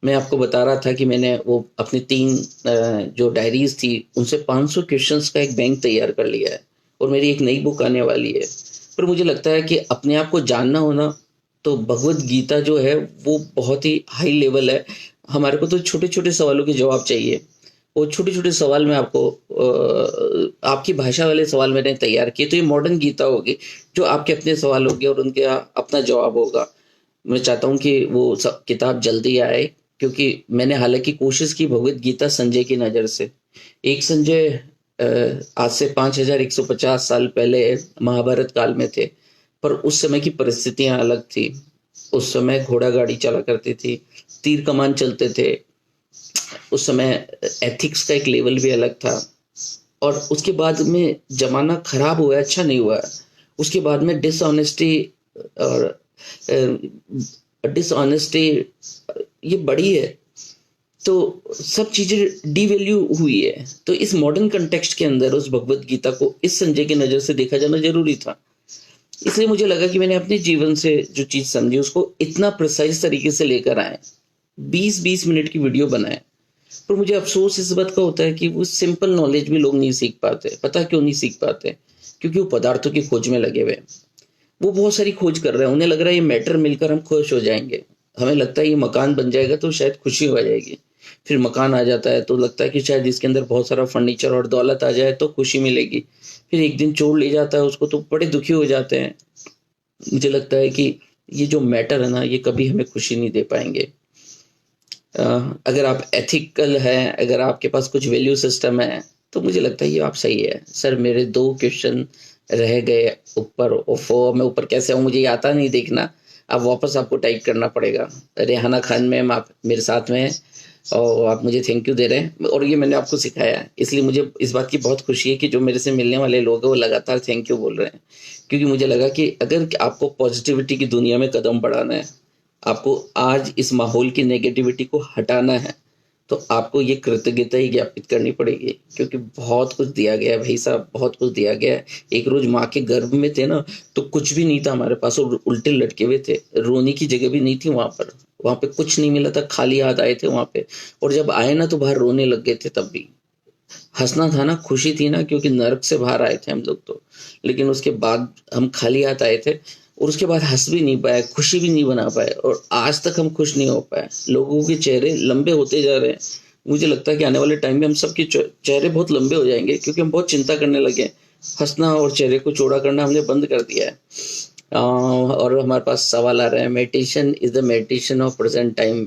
S1: मैं आपको बता रहा था कि मैंने वो अपनी 3 जो डायरीज थी उनसे 500 क्वेश्चंस का एक बैंक तैयार कर लिया है और मेरी एक नई बुक आने वाली है। पर मुझे लगता है कि अपने आप को जानना होना, तो भगवत गीता जो है वो बहुत ही हाई लेवल है। हमारे को तो छोटे छोटे सवालों के जवाब चाहिए। वो छोटे छोटे सवाल में आपको आपकी भाषा वाले सवाल मैंने तैयार किए, तो ये मॉडर्न गीता होगी जो आपके अपने सवाल होंगे और उनके अपना जवाब होगा। मैं चाहता हूँ कि वो सब किताब जल्दी आए, क्योंकि मैंने हालांकि कोशिश की भगवत गीता संजय की नज़र से। एक संजय आज से 5150 साल पहले महाभारत काल में थे, पर उस समय की परिस्थितियां अलग थी। उस समय घोड़ा गाड़ी चला करती थी, तीर कमान चलते थे। उस समय एथिक्स का एक लेवल भी अलग था। और उसके बाद में जमाना खराब हुआ, अच्छा नहीं हुआ। उसके बाद में डिसऑनेस्टी और डिसऑनेस्टी ये बड़ी है, तो सब चीजें डीवैल्यू हुई है। तो इस मॉडर्न कंटेक्स्ट के अंदर उस भगवत गीता को इस संजय की नजर से देखा जाना जरूरी था। इसलिए मुझे लगा कि मैंने अपने जीवन से जो चीज समझी उसको इतना प्रिसाइज तरीके से लेकर आए, 20-20 मिनट की वीडियो बनाए। पर मुझे अफसोस इस बात का होता है कि वो सिंपल नॉलेज भी लोग नहीं सीख पाते। पता क्यों नहीं सीख पाते? क्योंकि वो पदार्थों की खोज में लगे हुए हैं। वो बहुत सारी खोज कर रहे हैं, उन्हें लग रहा है ये मैटर मिलकर हम खुश हो जाएंगे। हमें लगता है ये मकान बन जाएगा तो शायद खुशी हो जाएगी। फिर मकान आ जाता है तो लगता है कि शायद इसके अंदर बहुत सारा फर्नीचर और दौलत आ जाए तो खुशी मिलेगी। फिर एक दिन चोर ले जाता है उसको तो बड़े दुखी हो जाते हैं। मुझे लगता है कि ये जो मैटर है ना, ये कभी हमें खुशी नहीं दे पाएंगे। अगर आप एथिकल हैं, अगर आपके पास कुछ वैल्यू सिस्टम है, तो मुझे लगता है ये आप सही है। सर मेरे 2 क्वेश्चन रह गए ऊपर, ओफो मैं ऊपर कैसे आऊँ, मुझे ये आता नहीं देखना। अब वापस आपको टाइप करना पड़ेगा। रेहाना खान मैम आप मेरे साथ में हैं और आप मुझे थैंक यू दे रहे हैं, और ये मैंने आपको सिखाया है, इसलिए मुझे इस बात की बहुत खुशी है कि जो मेरे से मिलने वाले लोग हैं वो लगातार थैंक यू बोल रहे हैं। क्योंकि मुझे लगा कि अगर आपको पॉजिटिविटी की दुनिया में कदम बढ़ाना है, आपको आज इस माहौल की नेगेटिविटी को हटाना है, तो आपको ये कृतज्ञता ही ज्ञापित करनी पड़ेगी। क्योंकि बहुत कुछ दिया गया है भाई साहब, बहुत कुछ दिया गया है। एक रोज माँ के गर्भ में थे ना, तो कुछ भी नहीं था हमारे पास और उल्टे लटके हुए थे, रोने की जगह भी नहीं थी वहां पे कुछ नहीं मिला था, खाली हाथ आए थे वहां पे। और जब आए ना तो बाहर रोने लग गए थे, तब भी हंसना था ना, खुशी थी ना, क्योंकि नरक से बाहर आए थे हम लोग तो। लेकिन उसके बाद हम खाली हाथ आए थे और उसके बाद हंस भी नहीं पाए, खुशी भी नहीं बना पाए, और आज तक हम खुश नहीं हो पाए। लोगों के चेहरे लंबे होते जा रहे हैं। मुझे लगता है कि आने वाले टाइम में हम सबके चेहरे बहुत लंबे हो जाएंगे, क्योंकि हम बहुत चिंता करने लगे। हंसना और चेहरे को चौड़ा करना हमने बंद कर दिया है। और हमारे पास सवाल आ रहे हैं, meditation is the meditation of present time,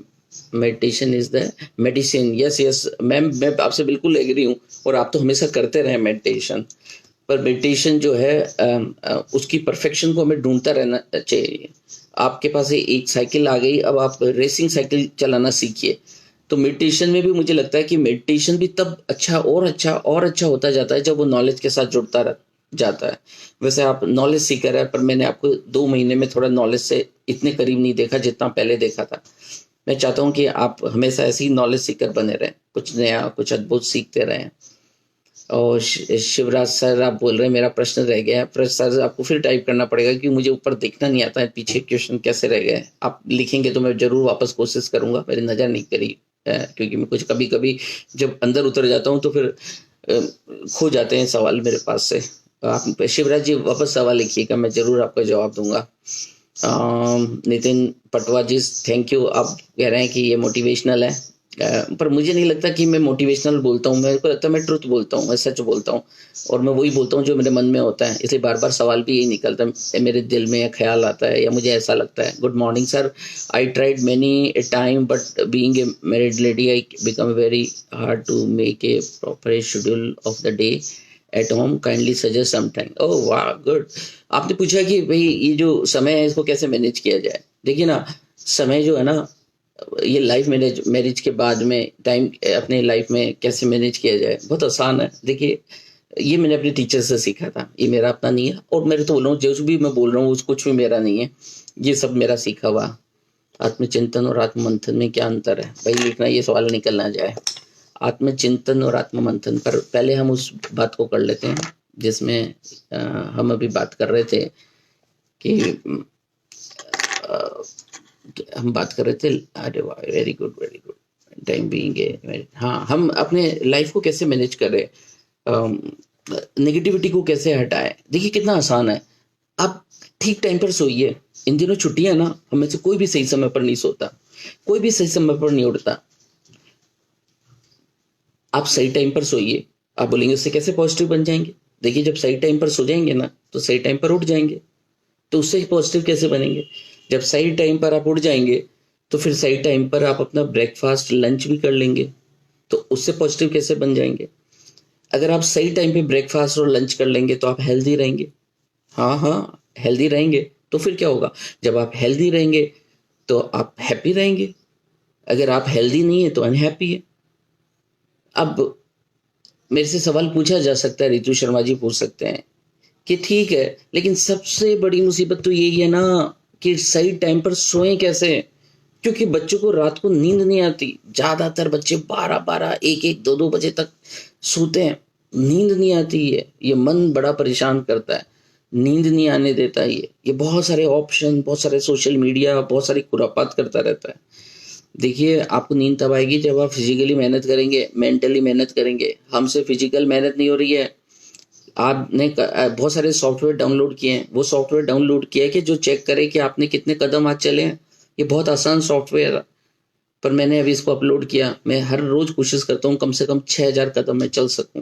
S1: meditation is the medicine. Yes yes ma'am, मैं आपसे बिल्कुल एग्री हूँ, और आप तो हमेशा करते रहे मेडिटेशन। पर मेडिटेशन जो है उसकी परफेक्शन को हमें ढूंढता रहना चाहिए। आपके पास एक साइकिल आ गई, अब आप रेसिंग साइकिल चलाना सीखिए। तो मेडिटेशन में भी मुझे लगता है कि मेडिटेशन भी तब अच्छा और अच्छा और अच्छा होता जाता है जब वो नॉलेज के साथ जुड़ता जाता है। वैसे आप नॉलेज सीकर है, पर मैंने आपको 2 महीने में थोड़ा नॉलेज से इतने करीब नहीं देखा जितना पहले देखा था। मैं चाहता हूँ कि आप हमेशा ऐसे ही नॉलेज सीकर बने रहें, कुछ नया कुछ अद्भुत सीखते रहें। और शिवराज सर आप बोल रहे हैं मेरा प्रश्न रह गया है। प्रश्न सर आपको फिर टाइप करना पड़ेगा क्योंकि मुझे ऊपर देखना नहीं आता है पीछे क्वेश्चन कैसे रह गए। आप लिखेंगे तो मैं जरूर वापस कोशिश करूंगा, मेरी नज़र नहीं करी क्योंकि मैं कुछ कभी कभी जब अंदर उतर जाता हूँ तो फिर खो जाते हैं सवाल मेरे पास से। आप शिवराज जी वापस सवाल लिखिएगा, मैं जरूर आपका जवाब दूंगा। नितिन पटवा जी थैंक यू, आप कह रहे हैं कि ये मोटिवेशनल है। पर मुझे नहीं लगता कि मैं मोटिवेशनल बोलता हूँ, मेरे को लगता है मैं ट्रुथ बोलता हूँ, मैं सच बोलता हूँ और मैं वही बोलता हूँ जो मेरे मन में होता है, इसलिए बार-बार सवाल भी यही निकलता है मेरे दिल में, या ख़्याल आता है या मुझे ऐसा लगता है। Good morning sir, I tried many a time but being a married lady I become very hard to make a proper schedule of the day at home, kindly suggest some time. Oh वाह, good. आपने पूछा कि भई ये जो समय है इसको कैसे मैनेज किया जाए? देखिए ना, समय जो है ना, ये लाइफ मैरिज के बाद में टाइम अपने लाइफ में कैसे मैनेज किया जाए, बहुत आसान है। देखिए, ये मैंने अपने टीचर से सीखा था, ये मेरा अपना नहीं है और मैं तो बोल रहा हूँ जो भी मैं बोल रहा हूँ कुछ भी मेरा नहीं है, ये सब मेरा सीखा हुआ। आत्मचिंतन और आत्ममंथन में क्या अंतर है भाई, लिखना ये सवाल निकल ना जाए। आत्मचिंतन और आत्ममंथन पर पहले हम उस बात को कर लेते हैं जिसमें हम अभी बात कर रहे थे कि हम बात कर रहे थे। अरे वाह, very good very good. Time being a, हाँ, हम अपने लाइफ को कैसे मैनेज करें, नेगेटिविटी को कैसे हटाएं। देखिए कितना आसान है, आप ठीक टाइम पर सोइए। इन दिनों छुट्टियां ना, हमें से कोई भी सही समय पर नहीं सोता, कोई भी सही समय पर नहीं उठता। आप सही टाइम पर सोइए। आप बोलेंगे उससे कैसे पॉजिटिव बन जाएंगे? देखिए जब सही टाइम पर सो जाएंगे ना तो सही टाइम पर उठ जाएंगे, तो उससे पॉजिटिव कैसे बनेंगे? जब सही टाइम पर आप उठ जाएंगे तो फिर सही टाइम पर आप अपना ब्रेकफास्ट लंच भी कर लेंगे, तो उससे पॉजिटिव कैसे बन जाएंगे? अगर आप सही टाइम पे ब्रेकफास्ट और लंच कर लेंगे तो आप हेल्दी रहेंगे। हाँ हाँ, हेल्दी रहेंगे तो फिर क्या होगा? जब आप हेल्दी रहेंगे तो आप हैप्पी रहेंगे। अगर आप हेल्दी नहीं है तो अनहैप्पी है। अब मेरे से सवाल पूछा जा सकता है, रितु शर्मा जी पूछ सकते हैं कि ठीक है, लेकिन सबसे बड़ी मुसीबत तो यही है ना कि सही टाइम पर सोएं कैसे? क्योंकि बच्चों को रात को नींद नहीं आती। ज्यादातर बच्चे 12-12, 1-1, 2-2 बजे तक सोते हैं, नींद नहीं आती है। ये मन बड़ा परेशान करता है, नींद नहीं आने देता। ये बहुत सारे ऑप्शन, बहुत सारे सोशल मीडिया, बहुत सारी खुरापात करता रहता है। देखिए आपको नींद तब आएगी जब आप फिजिकली मेहनत करेंगे, मेंटली मेहनत करेंगे। हमसे फिजिकल मेहनत नहीं हो रही है। आपने बहुत सारे सॉफ्टवेयर डाउनलोड किए हैं, वो सॉफ्टवेयर डाउनलोड किया है कि जो चेक करे कि आपने कितने कदम आज चले हैं। ये बहुत आसान सॉफ्टवेयर है, पर मैंने अभी इसको अपलोड किया। मैं हर रोज कोशिश करता हूँ कम से कम 6000 कदम मैं चल सकूं।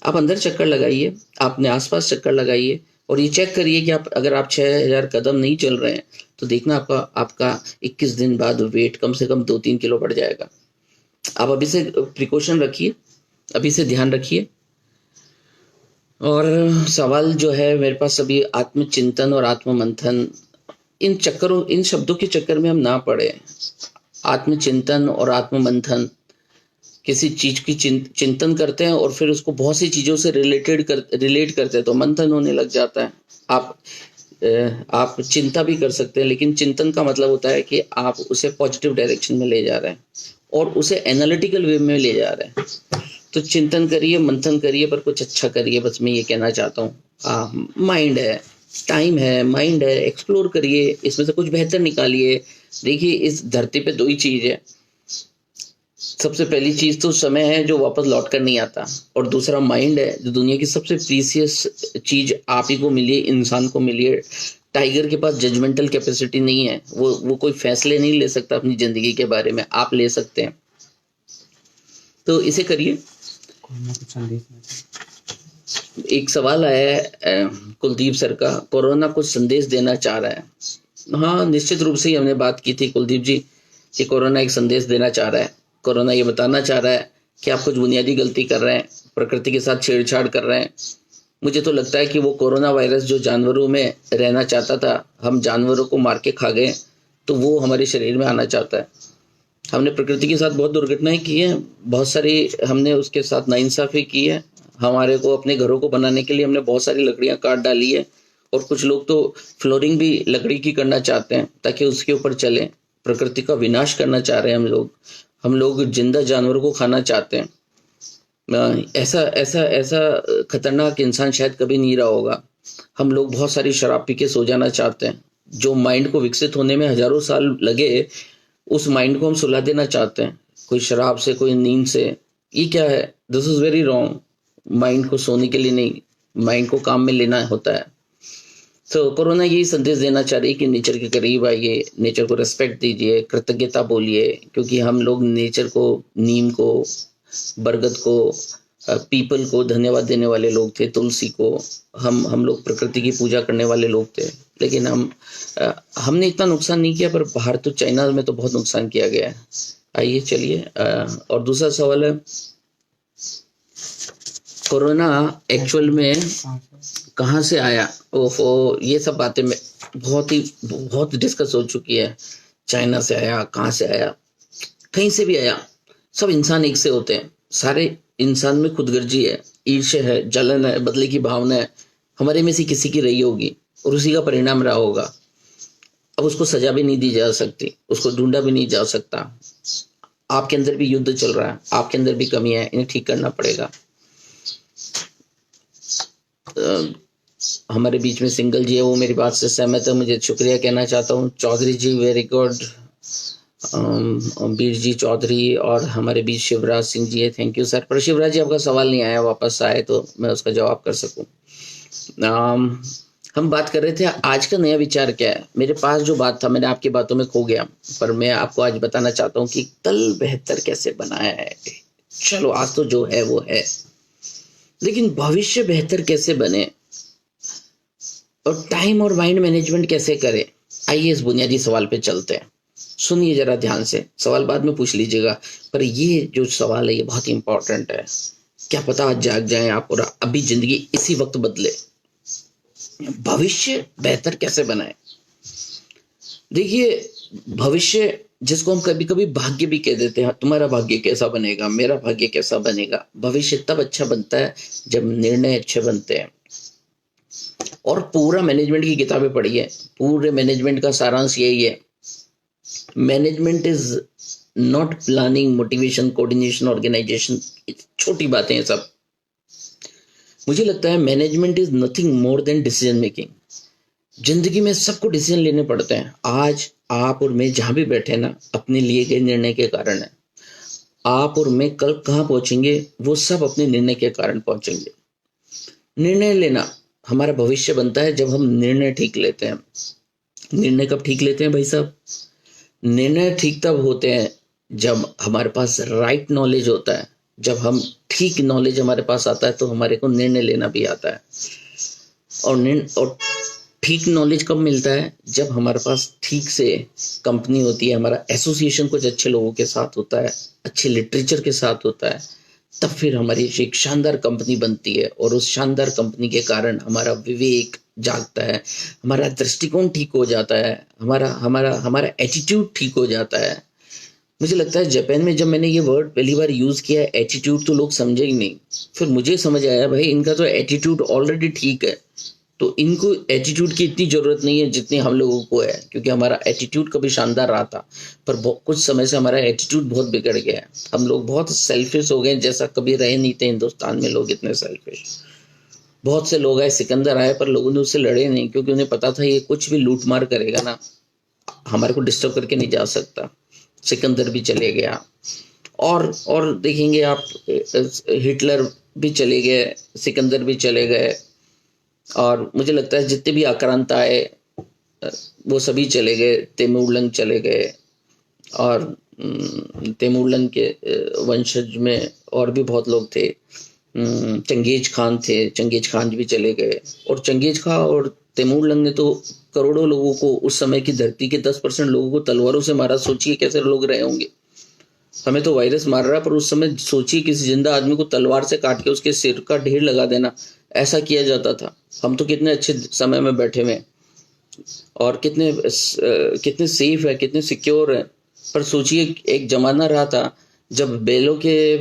S1: आप अंदर चक्कर लगाइए, अपने आसपास चक्कर लगाइए और ये चेक करिए कि आप अगर आप 6000 कदम नहीं चल रहे हैं तो देखना आपका आपका 21 दिन बाद वेट कम से कम 2-3 किलो बढ़ जाएगा। आप अभी से प्रिकॉशन रखिए, अभी से ध्यान रखिए। और सवाल जो है मेरे पास अभी, आत्मचिंतन और आत्ममंथन, इन शब्दों के चक्कर में हम ना पड़े। आत्मचिंतन और आत्ममंथन, किसी चीज की चिंतन करते हैं और फिर उसको बहुत सी चीजों से रिलेट करते हैं तो मंथन होने लग जाता है। आप चिंता भी कर सकते हैं, लेकिन चिंतन का मतलब होता है कि आप उसे पॉजिटिव डायरेक्शन में ले जा रहे हैं और उसे एनालिटिकल वे में ले जा रहे हैं। तो चिंतन करिए, मंथन करिए, पर कुछ अच्छा करिए, बस मैं ये कहना चाहता हूँ। माइंड है, टाइम है, माइंड है, एक्सप्लोर करिए, इसमें से कुछ बेहतर निकालिए। देखिए इस धरती पे 2 ही चीज है। सबसे पहली चीज तो समय है जो वापस लौट कर नहीं आता, और दूसरा माइंड है जो दुनिया की सबसे प्रीसियस चीज आप ही को मिली है, इंसान को मिली है। टाइगर के पास जजमेंटल कैपेसिटी नहीं है, वो कोई फैसले नहीं ले सकता अपनी जिंदगी के बारे में, आप ले सकते हैं। तो इसे करिए। एक सवाल आया है कुलदीप सर का, कोरोना कुछ संदेश देना चाह रहा है। हाँ, निश्चित रूप से ही हमने बात की थी कुलदीप जी कि कोरोना एक संदेश देना चाह रहा है। कोरोना ये बताना चाह रहा है कि आप कुछ बुनियादी गलती कर रहे हैं, प्रकृति के साथ छेड़छाड़ कर रहे हैं। मुझे तो लगता है कि वो कोरोना वायरस जो जानवरों में रहना चाहता था, हम जानवरों को मार के खा गए, तो वो हमारे शरीर में आना चाहता है। हमने प्रकृति के साथ बहुत दुर्घटनाएं की हैं, बहुत सारी हमने उसके साथ नाइंसाफी की है। हमारे को अपने घरों को बनाने के लिए हमने बहुत सारी लकड़ियां काट डाली है, और कुछ लोग तो फ्लोरिंग भी लकड़ी की करना चाहते हैं ताकि उसके ऊपर चले। प्रकृति का विनाश करना चाह रहे हैं हम लोग जिंदा जानवरों को खाना चाहते हैं। ऐसा ऐसा ऐसा खतरनाक इंसान शायद कभी नहीं रहा होगा। हम लोग बहुत सारी शराब पी के सो जाना चाहते हैं। जो माइंड को विकसित होने में हजारों साल लगे, उस माइंड को हम सुला देना चाहते हैं, कोई शराब से, कोई नींद से। ये क्या है? This is very wrong. Mind को सोने के लिए नहीं, माइंड को काम में लेना होता है। तो कोरोना यही संदेश देना चाह रही है कि नेचर के करीब आइए, नेचर को रिस्पेक्ट दीजिए, कृतज्ञता बोलिए, क्योंकि हम लोग नेचर को, नीम को, बरगद को, पीपल को धन्यवाद देने वाले लोग थे, तुलसी को, हम लोग प्रकृति की पूजा करने वाले लोग थे। लेकिन हमने इतना नुकसान नहीं किया, पर बाहर तो चाइना में तो बहुत नुकसान किया गया है। आइए चलिए, और दूसरा सवाल है, कोरोना एक्चुअल में कहाँ से आया? ओहो, ये सब बातें में बहुत डिस्कस हो चुकी है। चाइना से आया, कहाँ से आया, कहीं से भी आया, सब इंसान एक से होते हैं। सारे इंसान में खुदगर्जी है, ईर्ष्या है, जलन है, बदले की भावना है, हमारे में से किसी की रही होगी और उसी का परिणाम रहा होगा। अब उसको सजा भी नहीं दी जा सकती, उसको ढूंढा भी नहीं जा सकता। आपके अंदर भी युद्ध चल रहा है, आपके अंदर भी कमियां है, इन्हें ठीक करना पड़ेगा। हमारे बीच में सिंगल जी है, वो मेरी बात से सहमत है, मुझे शुक्रिया कहना चाहता हूँ। चौधरी जी वेरी गुड, बीर जी चौधरी, और हमारे बीच शिवराज सिंह जी है, थैंक यू सर। पर शिवराज जी आपका सवाल नहीं आया, वापस आए तो मैं उसका जवाब कर सकूं। हम बात कर रहे थे आज का नया विचार क्या है। मेरे पास जो बात था, मैंने आपकी बातों में खो गया, पर मैं आपको आज बताना चाहता हूँ कि कल बेहतर कैसे बनाया है। चलो आज तो जो है वो है, लेकिन भविष्य बेहतर कैसे बने और टाइम और माइंड मैनेजमेंट कैसे करें। आइए इस बुनियादी सवाल पे चलते हैं। सुनिए जरा ध्यान से, सवाल बाद में पूछ लीजिएगा, पर ये जो सवाल है ये बहुत इंपॉर्टेंट है। क्या पता आज जाग जाए आप और अभी जिंदगी इसी वक्त बदले। भविष्य बेहतर कैसे बनाए? देखिए, भविष्य जिसको हम कभी कभी भाग्य भी कह देते हैं, तुम्हारा भाग्य कैसा बनेगा, मेरा भाग्य कैसा बनेगा। भविष्य तब अच्छा बनता है जब निर्णय अच्छे बनते हैं। और पूरा मैनेजमेंट की किताबें पढ़िए, पूरे मैनेजमेंट का सारांश यही है, management is not planning, motivation, coordination, organization. छोटी बातें हैं सब। मुझे लगता है management is nothing more than decision making. जिंदगी में सबको डिसीजन लेने पड़ते हैं। आज आप और मैं जहां भी बैठे ना, अपने लिए गए निर्णय के कारण है। आप और मैं कल कहाँ पहुंचेंगे, वो सब अपने निर्णय के कारण पहुंचेंगे। निर्णय लेना हमारा भविष्य बनता है जब हम निर्णय ठीक लेते हैं। निर्णय कब ठीक लेते हैं भाई साहब? निर्णय ठीक तब होते हैं जब हमारे पास राइट नॉलेज होता है। जब हम ठीक नॉलेज हमारे पास आता है तो हमारे को निर्णय लेना भी आता है। और ठीक नॉलेज कब मिलता है? जब हमारे पास ठीक से कंपनी होती है, हमारा एसोसिएशन कुछ अच्छे लोगों के साथ होता है, अच्छे लिटरेचर के साथ होता है, तब फिर हमारी एक शानदार कंपनी बनती है। और उस शानदार कंपनी के कारण हमारा विवेक जागता है, हमारा दृष्टिकोण ठीक हो जाता है, हमारा एटीट्यूड ठीक हो जाता है। मुझे लगता है जापान में जब मैंने ये वर्ड पहली बार यूज किया एटीट्यूड, तो लोग समझे ही नहीं। फिर मुझे समझ आया भाई इनका तो एटीट्यूड ऑलरेडी ठीक है, तो इनको एटीट्यूड की इतनी जरूरत नहीं है जितनी हम लोगों को है, क्योंकि हमारा एटीट्यूड कभी शानदार रहा था, पर कुछ समय से हमारा एटीट्यूड बहुत बिगड़ गया है। हम लोग बहुत सेल्फिश हो गए, जैसा कभी रहे नहीं थे हिंदुस्तान में लोग इतने सेल्फिश। बहुत से लोग आए, सिकंदर आए, पर लोगों ने उससे लड़े नहीं, क्योंकि उन्हें पता था ये कुछ भी लूट मार करेगा ना, हमारे को डिस्टर्ब करके नहीं जा सकता। सिकंदर भी चले गया, और देखेंगे आप, हिटलर भी चले गए, सिकंदर भी चले गए, और मुझे लगता है जितने भी आक्रांता आए वो सभी चले गए। तैमूरलंग चले गए, और तैमूरलंग के वंशज में और भी बहुत लोग थे। चंगेज खान थे, चंगेज खान भी चले गए। और चंगेज खान और तैमूरलंग ने तो करोड़ों लोगों को, उस समय की धरती के 10% लोगों को तलवारों से मारा। सोचिए कैसे लोग रहे होंगे। हमें तो वायरस मार रहा है, पर उस समय सोचिए किसी जिंदा आदमी को तलवार से काट के उसके सिर का ढेर लगा देना, ऐसा किया जाता था। हम तो कितने अच्छे समय में बैठे हुए और कितने सेफ है, कितने सिक्योर है। पर सोचिए एक जमाना रहा था जब बैलों के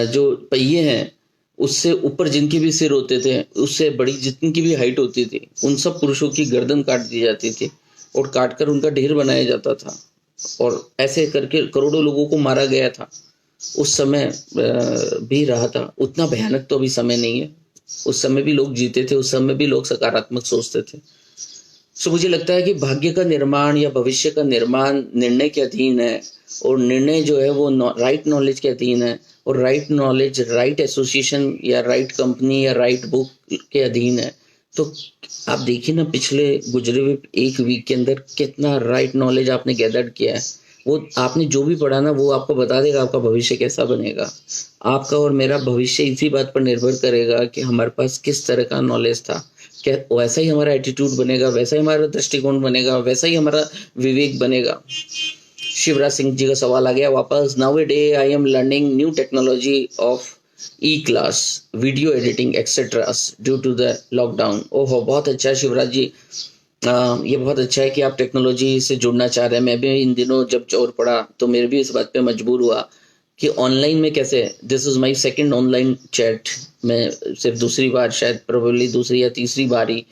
S1: जो पहिए हैं उससे ऊपर जिनके भी सिर होते थे, उससे बड़ी जितनी की भी हाइट होती थी, उन सब पुरुषों की गर्दन काट दी जाती थी और काटकर उनका ढेर बनाया जाता था। और ऐसे करके करोड़ों लोगों को मारा गया था। उस समय भी रहा था। उतना भयानक तो अभी समय नहीं है। उस समय भी लोग जीते थे, उस समय भी लोग सकारात्मक सोचते थे। तो मुझे लगता है कि भाग्य का निर्माण या भविष्य का निर्माण निर्णय के अधीन है, और निर्णय जो है वो राइट नॉलेज के अधीन है, और राइट नॉलेज राइट एसोसिएशन या राइट कंपनी या राइट बुक के अधीन है। तो आप देखिए ना, पिछले गुजरे हुए एक वीक के अंदर कितना राइट नॉलेज आपने गैदर किया है। वो आपने जो भी पढ़ा ना, वो आपको बता देगा आपका भविष्य कैसा बनेगा। आपका और मेरा भविष्य इसी बात पर निर्भर करेगा कि हमारे पास किस तरह का नॉलेज था। क्या वैसा ही हमारा एटीट्यूड बनेगा, वैसा ही हमारा दृष्टिकोण बनेगा, वैसा ही हमारा विवेक बनेगा। शिवराज सिंह जी का सवाल आ गया वापस। Now a day I am learning new technology of e class, video editing etcetera due to the lockdown. ओहो, बहुत अच्छा है शिवराज जी। ये बहुत अच्छा है कि आप टेक्नोलॉजी से जुड़ना चाह रहे हैं। मैं भी इन दिनों जब चोर पड़ा तो मेरे भी इस बात पे मजबूर हुआ कि ऑनलाइन में कैसे। This is my second online chat. मैं सिर्फ दूसरी बार, शायद प्रोबेबली दूसरी या तीसरी बार ही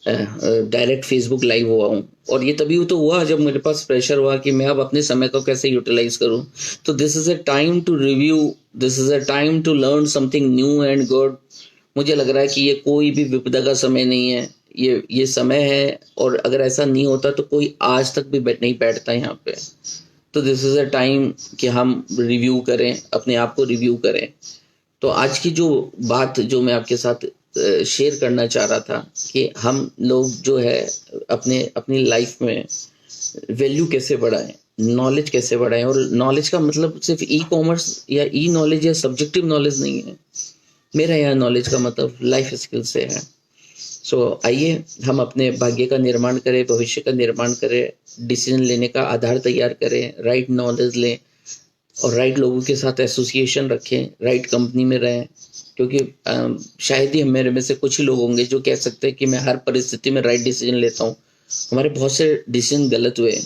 S1: डायरेक्ट फेसबुक लाइव हुआ हूँ। और ये तभी तो हुआ जब मेरे पास प्रेशर हुआ कि मैं अब अपने समय को कैसे यूटिलाइज करूँ। तो this is a time to review, this is a time to learn something new and good. मुझे लग रहा है कि ये कोई भी विपदा का समय नहीं है, ये समय है। और अगर ऐसा नहीं होता तो कोई आज तक भी नहीं बैठता यहाँ पे। तो दिस इज अ टाइम कि हम रिव्यू करें, अपने आप को रिव्यू करें। तो आज की जो बात जो मैं आपके साथ शेयर करना चाह रहा था कि हम लोग जो है अपने अपनी लाइफ में वैल्यू कैसे बढ़ाएं, नॉलेज कैसे बढ़ाएं। और नॉलेज का मतलब सिर्फ ई कॉमर्स या ई नॉलेज या सब्जेक्टिव नॉलेज नहीं है। मेरा यहाँ नॉलेज का मतलब लाइफ स्किल से है। सो आइए हम अपने भाग्य का निर्माण करें, भविष्य का निर्माण करें, डिसीजन लेने का आधार तैयार करें, राइट नॉलेज लें और राइट लोगों के साथ एसोसिएशन रखें, राइट कंपनी में रहें। क्योंकि शायद ही मेरे में से कुछ ही लोग होंगे जो कह सकते हैं कि मैं हर परिस्थिति में राइट डिसीजन लेता हूँ। हमारे बहुत से डिसीजन गलत हुए।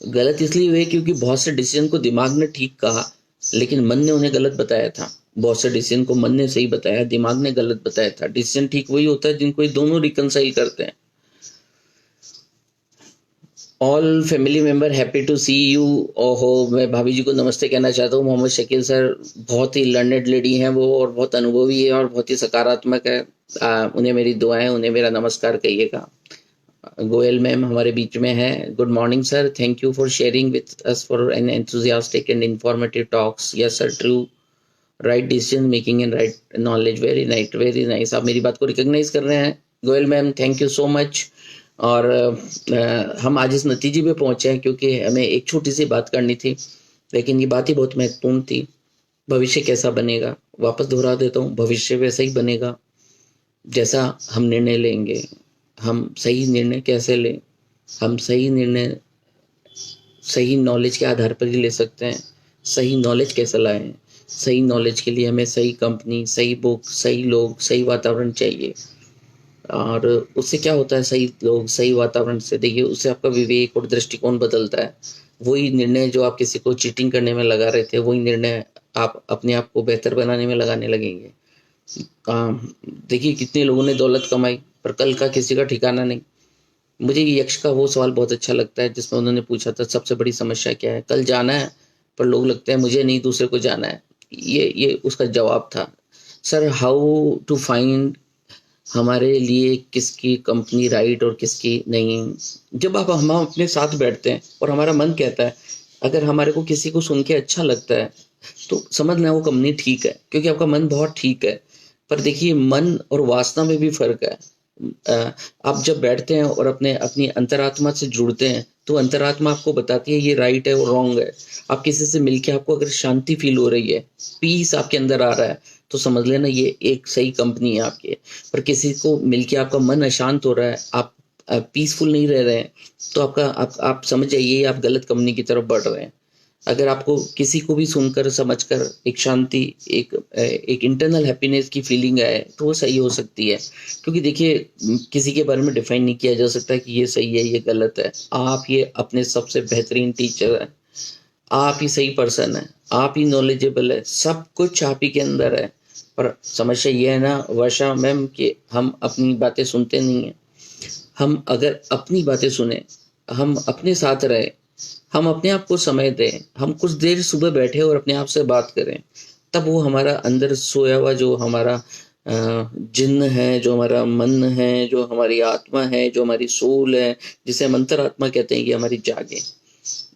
S1: गलत इसलिए हुए क्योंकि बहुत से डिसीजन को दिमाग ने ठीक कहा लेकिन मन ने उन्हें गलत बताया था। बहुत से डिसीजन को मन ने सही बताया, दिमाग ने गलत बताया था। डिसीजन ठीक वही होता है जिनको ये दोनों रिकनसाइल करते हैं। All family member happy to see you. ओहो, मैं भाभी जी को नमस्ते कहना चाहता हूँ। मोहम्मद शकील सर बहुत ही लर्नेड लेडी हैं वो, और बहुत अनुभवी है और बहुत ही सकारात्मक है। उन्हें मेरी दुआएं, उन्हें मेरा नमस्कार कहिएगा। गोयल मैम हमारे बीच में है। Good morning sir, thank you for sharing with us for an enthusiastic and informative talks. Yes sir, true, right decision making and right knowledge. Very night, very nice. आप मेरी बात को रिकॉग्नाइज कर रहे हैं Goyal ma'am, thank you so much. और हम आज इस नतीजे पे पहुंचे हैं क्योंकि हमें एक छोटी सी बात करनी थी, लेकिन ये बात ही बहुत महत्वपूर्ण थी। भविष्य कैसा बनेगा, वापस दोहरा देता हूँ, भविष्य वैसा ही बनेगा जैसा हम निर्णय लेंगे। हम सही निर्णय कैसे लें, हम सही निर्णय सही नॉलेज के आधार पर ही ले सकते हैं। सही नॉलेज कैसे लाएं, सही नॉलेज के लिए हमें सही कंपनी, सही बुक, सही लोग, सही वातावरण चाहिए। और उससे क्या होता है, सही लोग सही वातावरण से, देखिए उससे आपका विवेक और दृष्टिकोण बदलता है। वही निर्णय जो आप किसी को चीटिंग करने में लगा रहे थे, वही निर्णय आप अपने आप को बेहतर बनाने में लगाने लगेंगे। देखिए कितने लोगों ने दौलत कमाई पर कल का किसी का ठिकाना नहीं। मुझे ये यक्ष का वो सवाल बहुत अच्छा लगता है जिसमें उन्होंने पूछा था सबसे बड़ी समस्या क्या है। कल जाना है पर लोग लगते हैं मुझे नहीं, दूसरे को जाना है। ये उसका जवाब था। सर, हाउ टू फाइंड हमारे लिए किसकी कंपनी राइट और किसकी नहीं। जब आप हम अपने साथ बैठते हैं और हमारा मन कहता है, अगर हमारे को किसी को सुन के अच्छा लगता है तो समझना वो कंपनी ठीक है, क्योंकि आपका मन बहुत ठीक है। पर देखिए मन और वासना में भी फर्क है। आप जब बैठते हैं और अपने अपनी अंतरात्मा से जुड़ते हैं तो अंतरात्मा आपको बताती है ये राइट है और रॉन्ग है। आप किसी से मिलके आपको अगर शांति फील हो रही है, पीस आपके अंदर आ रहा है, तो समझ लेना ये एक सही कंपनी है आपकी। पर किसी को मिलके आपका मन अशांत हो रहा है, आप पीसफुल नहीं रह रहे हैं, तो आप समझ जाइए आप गलत कंपनी की तरफ बढ़ रहे हैं। अगर आपको किसी को भी सुनकर समझकर एक शांति, एक इंटरनल हैप्पीनेस की फीलिंग आए तो वो सही हो सकती है। क्योंकि देखिए किसी के बारे में डिफाइन नहीं किया जा सकता कि ये सही है ये गलत है। आप ये अपने सबसे बेहतरीन टीचर हैं, आप ही सही पर्सन है, आप ही नॉलेजेबल है, सब कुछ आप ही के अंदर है। पर समस्या ये है ना वर्षा मैम कि हम अपनी बातें सुनते नहीं हैं। हम अगर अपनी बातें सुने, हम अपने साथ रहे, हम अपने आप को समय दें, हम कुछ देर सुबह बैठे और अपने आप से बात करें, तब वो हमारा अंदर सोया हुआ जो हमारा जिन्न है, जो हमारा मन है, जो हमारी आत्मा है, जो हमारी सोल है, जिसे हम अंतरात्मा कहते हैं, ये हमारी जागे।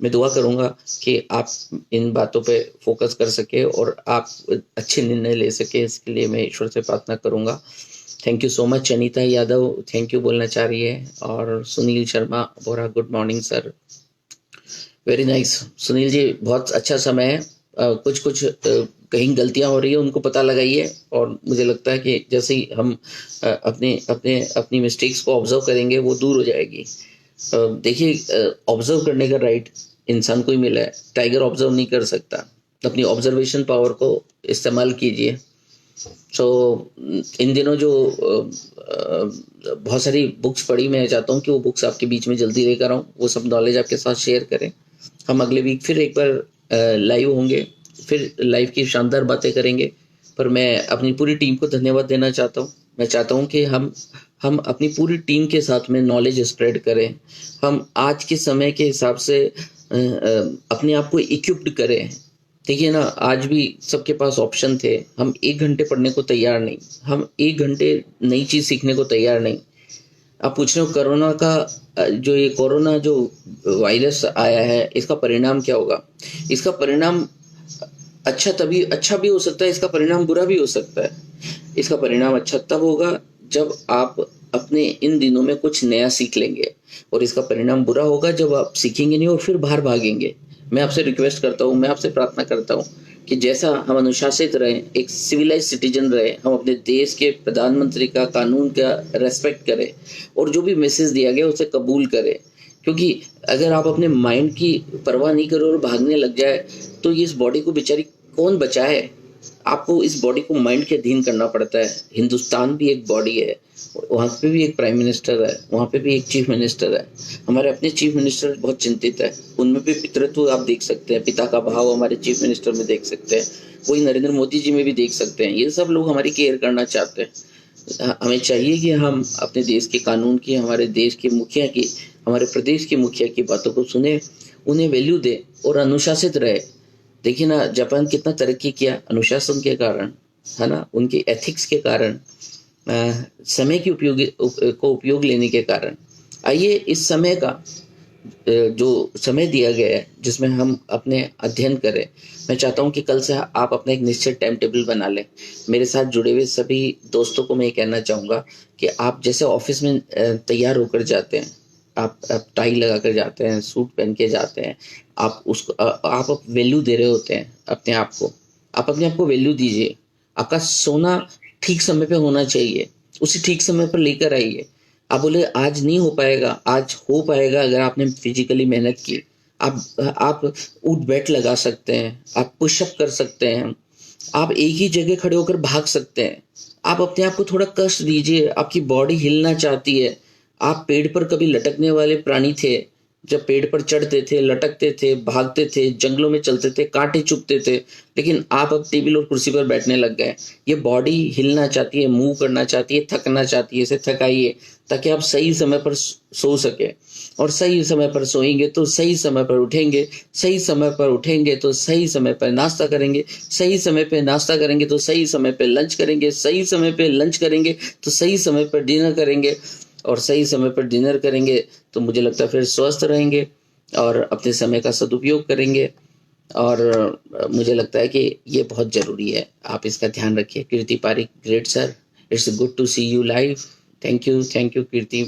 S1: मैं दुआ करूंगा कि आप इन बातों पे फोकस कर सके और आप अच्छे निर्णय ले सके। इसके लिए मैं ईश्वर से प्रार्थना करूंगा। Thank you so much. Anita Yadav thank you बोलना चाह रही है, और Sunil Sharma Bora good morning sir. Very nice Sunil ji, बहुत अच्छा समय है। कुछ कुछ कहीं गलतियां हो रही है उनको पता लगाइए, और मुझे लगता है कि जैसे ही हम अपने अपने अपनी मिस्टेक्स को ऑब्जर्व करेंगे वो दूर हो जाएगी। देखिए, ऑब्जर्व करने का राइट इंसान को ही मिला है, टाइगर ऑब्जर्व नहीं कर सकता। अपनी ऑब्जर्वेशन पावर को इस्तेमाल कीजिए। सो इन दिनों जो बहुत सारी बुक्स पढ़ी, मैं चाहता हूँ कि वो बुक्स आपके बीच में जल्दी लेकर आऊँ, वो सब नॉलेज आपके साथ शेयर करें। हम अगले वीक फिर एक बार लाइव होंगे, फिर लाइव की शानदार बातें करेंगे। पर मैं अपनी पूरी टीम को धन्यवाद देना चाहता हूँ। मैं चाहता हूँ कि हम अपनी पूरी टीम के साथ में नॉलेज स्प्रेड करें। हम आज के समय के हिसाब से अपने आप को इक्विप्ड करें। देखिए ना, आज भी सबके पास ऑप्शन थे। हम 1 घंटे पढ़ने को तैयार नहीं, हम 1 घंटे नई चीज सीखने को तैयार नहीं। आप पूछ रहे हो कोरोना का, जो ये कोरोना जो वायरस आया है, इसका परिणाम क्या होगा? इसका परिणाम अच्छा भी हो सकता है, इसका परिणाम बुरा भी हो सकता है। इसका परिणाम अच्छा तब होगा जब आप अपने इन दिनों में कुछ नया सीख लेंगे, और इसका परिणाम बुरा होगा जब आप सीखेंगे नहीं और फिर बाहर भागेंगे। मैं आपसे रिक्वेस्ट करता हूँ, मैं आपसे प्रार्थना करता हूँ कि जैसा हम अनुशासित रहें, एक सिविलाइज सिटीजन रहे, हम अपने देश के प्रधानमंत्री का, कानून का रेस्पेक्ट करें, और जो भी मैसेज दिया गया उसे कबूल करें। क्योंकि अगर आप अपने माइंड की परवाह नहीं करो और भागने लग जाए, तो ये इस बॉडी को बेचारी कौन बचाए? आपको इस बॉडी को माइंड के अधीन करना पड़ता है। हिंदुस्तान भी एक बॉडी है, वहाँ पे भी एक प्राइम मिनिस्टर है, वहाँ पे भी एक चीफ मिनिस्टर है। हमारे अपने चीफ मिनिस्टर बहुत चिंतित है, उनमें भी पितृत्व आप देख सकते हैं, पिता का भाव हमारे चीफ मिनिस्टर में देख सकते हैं, वही नरेंद्र मोदी जी में भी देख सकते हैं। ये सब लोग हमारी केयर करना चाहते हैं। हमें चाहिए कि हम अपने देश के कानून की, हमारे देश के मुखिया की, हमारे प्रदेश के मुखिया की बातों को सुने, उन्हें वैल्यू दे और अनुशासित रहे। देखिए ना, जापान कितना तरक्की किया अनुशासन के कारण, है ना, उनके एथिक्स के कारण, समय की उपयोग लेने के कारण। आइए इस समय का जो समय दिया गया है जिसमें हम अपने अध्ययन करें, मैं चाहता हूं कि कल से आप अपना एक निश्चित टाइम टेबल बना लें। मेरे साथ जुड़े हुए सभी दोस्तों को मैं ये कहना चाहूँगा कि आप जैसे ऑफिस में तैयार होकर जाते हैं, आप टाई लगा कर जाते हैं, सूट पहन के जाते हैं, आप उसको आप वैल्यू दे रहे होते हैं अपने आप को। आप अपने आप को वैल्यू दीजिए। आपका सोना ठीक समय पे होना चाहिए, उसी ठीक समय पर लेकर आइए। आप बोले आज नहीं हो पाएगा, आज हो पाएगा अगर आपने फिजिकली मेहनत की। आप उठ बैठ लगा सकते हैं, आप पुशअप कर सकते हैं, आप एक ही जगह खड़े होकर भाग सकते हैं। आप अपने आप को थोड़ा कष्ट दीजिए, आपकी बॉडी हिलना चाहती है। आप पेड़ पर कभी लटकने वाले प्राणी थे, जब पेड़ पर चढ़ते थे, लटकते थे, भागते थे, जंगलों में चलते थे, कांटे चुभते थे, लेकिन आप अब टेबल और कुर्सी पर बैठने लग गए। ये बॉडी हिलना चाहती है, मूव करना चाहती है, थकना चाहती है, इसे थकाइए ताकि आप सही समय पर सो सके। और सही समय पर सोएंगे तो सही समय पर उठेंगे, सही समय पर उठेंगे तो सही समय पर नाश्ता करेंगे, सही समय पे नाश्ता करेंगे तो सही समय पे लंच करेंगे, सही समय पे लंच करेंगे तो सही समय पर डिनर करेंगे, और सही समय पर डिनर करेंगे तो मुझे लगता है फिर स्वस्थ रहेंगे और अपने समय का सदुपयोग करेंगे। और मुझे लगता है कि ये बहुत ज़रूरी है, आप इसका ध्यान रखिए। Kirti Pareek, great sir, it's good to see you live. Thank you Kirti.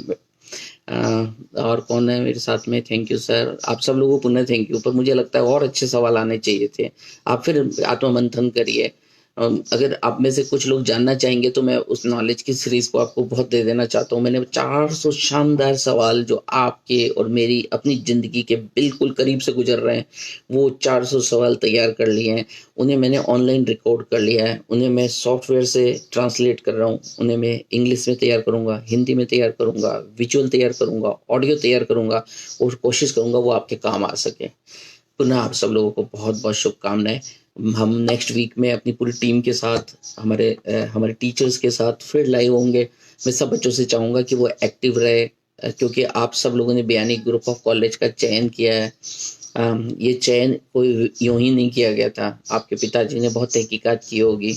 S1: और कौन है मेरे साथ में? थैंक यू सर, आप सब लोगों को पुनः थैंक यू। पर मुझे लगता है और अच्छे सवाल आने चाहिए थे। आप फिर आत्ममंथन करिए। अगर आप में से कुछ लोग जानना चाहेंगे तो मैं उस नॉलेज की सीरीज को आपको बहुत दे देना चाहता हूँ। मैंने 400 शानदार सवाल जो आपके और मेरी अपनी ज़िंदगी के बिल्कुल करीब से गुजर रहे हैं, वो 400 सवाल तैयार कर लिए हैं। उन्हें मैंने ऑनलाइन रिकॉर्ड कर लिया है, उन्हें मैं सॉफ्टवेयर से ट्रांसलेट कर रहा हूँ, उन्हें मैं इंग्लिश में तैयार करूँगा, हिंदी में तैयार करूँगा, विजुअल तैयार करूँगा, ऑडियो तैयार करूँगा, और कोशिश करूँगा वो आपके काम आ सके। पुनः आप सब लोगों को बहुत बहुत शुभकामनाएं। हम नेक्स्ट वीक में अपनी पूरी टीम के साथ, हमारे टीचर्स के साथ फिर लाइव होंगे। मैं सब बच्चों से चाहूँगा कि वो एक्टिव रहे, क्योंकि आप सब लोगों ने बयानी ग्रुप ऑफ कॉलेज का चयन किया है। ये चयन कोई यूं ही नहीं किया गया था, आपके पिताजी ने बहुत तहकीकात की होगी,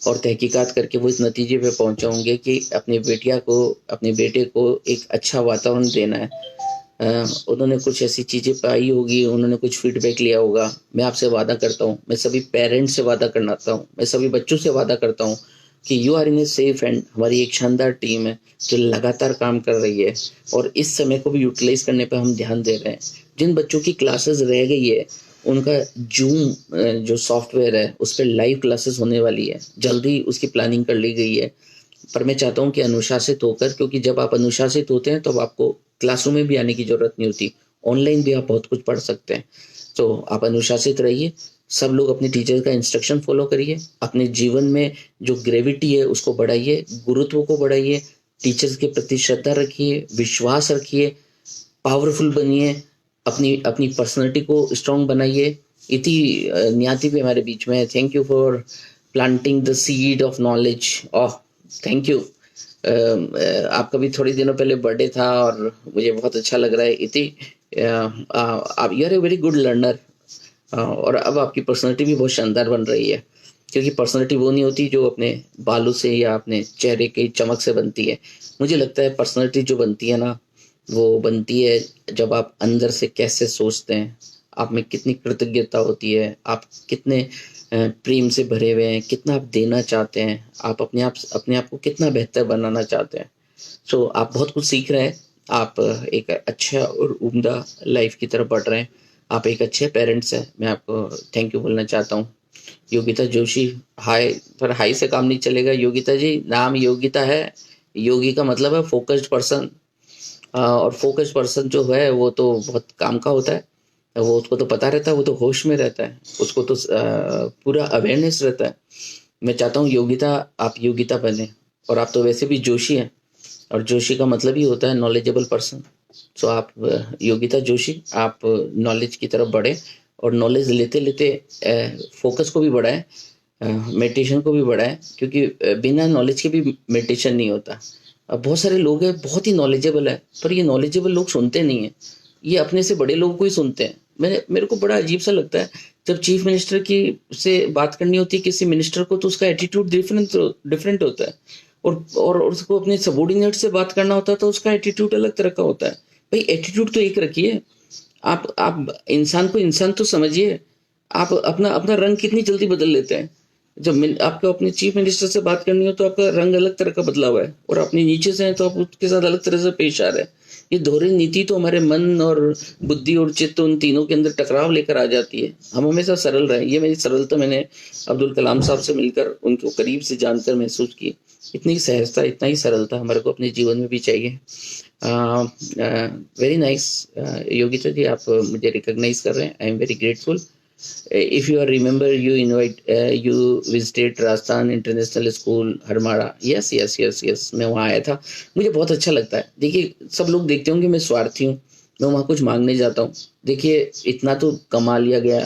S1: और तहकीकात करके वो इस नतीजे पे पहुंचे होंगे कि अपनी अपने बेटे को एक अच्छा वातावरण देना है। उन्होंने कुछ ऐसी चीज़ें पाई होगी, उन्होंने कुछ फीडबैक लिया होगा। मैं आपसे वादा करता हूँ, मैं सभी पेरेंट्स से वादा करता हूँ, मैं सभी बच्चों से वादा करता हूँ, कि you are in a safe and हमारी एक शानदार टीम है जो लगातार काम कर रही है और इस समय को भी यूटिलाइज करने पर हम ध्यान दे रहे हैं। जिन बच्चों की क्लासेस रह गई है उनका जूम जो सॉफ्टवेयर है उस पर लाइव क्लासेस होने वाली है, जल्दी उसकी प्लानिंग कर ली गई है। पर मैं चाहता हूँ कि अनुशासित होकर, क्योंकि जब आप अनुशासित होते हैं तो आपको क्लासरूम में भी आने की जरूरत नहीं होती, ऑनलाइन भी आप बहुत कुछ पढ़ सकते हैं। तो आप अनुशासित रहिए, सब लोग अपने टीचर का इंस्ट्रक्शन फॉलो करिए, अपने जीवन में जो ग्रेविटी है उसको बढ़ाइए, गुरुत्व को बढ़ाइए, टीचर्स के प्रति श्रद्धा रखिए, विश्वास रखिए, पावरफुल बनिए, अपनी अपनी पर्सनैलिटी को स्ट्रॉन्ग बनाइए। इति न्याति भी हमारे बीच में है। Thank you for planting the seed of knowledge. Oh thank you. आपका भी थोड़ी दिनों पहले बर्थडे था और मुझे बहुत अच्छा लग रहा है। इति आप you are a very good learner और अब आपकी पर्सनैलिटी भी बहुत शानदार बन रही है, क्योंकि पर्सनैलिटी वो नहीं होती जो अपने बालों से या अपने चेहरे की चमक से बनती है। मुझे लगता है पर्सनैलिटी जो बनती है ना, वो बनती है जब आप अंदर से कैसे सोचते हैं, आप में कितनी कृतज्ञता होती है, आप कितने प्रेम से भरे हुए हैं, कितना आप देना चाहते हैं, आप अपने आप को कितना बेहतर बनाना चाहते हैं। सो आप बहुत कुछ सीख रहे हैं, आप एक अच्छा और उम्दा लाइफ की तरफ बढ़ रहे हैं, आप एक अच्छे पेरेंट्स हैं। मैं आपको थैंक यू बोलना चाहता हूँ। योगिता जोशी, हाय, पर हाई से काम नहीं चलेगा योगिता जी, नाम योगिता है, योगी का मतलब है फोकस्ड पर्सन, और फोकस्ड पर्सन जो है वो तो बहुत काम का होता है, वो उसको तो पता रहता है, वो तो होश में रहता है, उसको तो पूरा अवेयरनेस रहता है। मैं चाहता हूँ योगिता, आप योगिता बने, और आप तो वैसे भी जोशी हैं और जोशी का मतलब ही होता है नॉलेजेबल पर्सन। सो आप योगिता जोशी, आप नॉलेज की तरफ बढ़े और नॉलेज लेते लेते फोकस को भी बढ़ाएं, मेडिटेशन को भी बढ़ाएं, क्योंकि बिना नॉलेज के भी मेडिटेशन नहीं होता। अब बहुत सारे लोग हैं बहुत ही नॉलेजेबल है, पर ये नॉलेजेबल लोग सुनते नहीं हैं, ये अपने से बड़े लोगों को ही सुनते हैं। मेरे को बड़ा अजीब सा लगता है जब चीफ मिनिस्टर की से बात करनी होती है किसी मिनिस्टर को, तो उसका एटीट्यूड डिफरेंट होता है, और उसको अपने सबॉर्डिनेट से बात करना होता है तो उसका एटीट्यूड अलग तरह का होता है। भाई एटीट्यूड तो एक रखिए, आप इंसान को इंसान तो समझिए। आप अपना अपना रंग कितनी जल्दी बदल लेते हैं। जब आपको अपने चीफ मिनिस्टर से बात करनी हो तो आपका रंग अलग तरह का बदला हुआ है, और अपने नीचे से हैं तो आप उसके साथ अलग तरह से पेश आ रहे हैं। ये दोहरी नीति तो हमारे मन और बुद्धि और चित्त, उन तीनों के अंदर टकराव लेकर आ जाती है। हम हमेशा सरल रहे, ये मेरी सरलता मैंने अब्दुल कलाम साहब से मिलकर उनको करीब से जानकर महसूस की। इतनी सहजता, इतना ही सरलता हमारे को अपने जीवन में भी चाहिए। वेरी नाइस योगिता जी, आप मुझे रिकॉग्नाइज कर रहे हैं, I am very grateful. If you are remember, you visited Rajasthan international school Harmada. Yes, मैं वहाँ आया था, मुझे बहुत अच्छा लगता है। देखिए सब लोग देखते होंगे मैं स्वार्थी हूँ, मैं वहाँ कुछ मांगने जाता हूँ। देखिए इतना तो कमा लिया गया,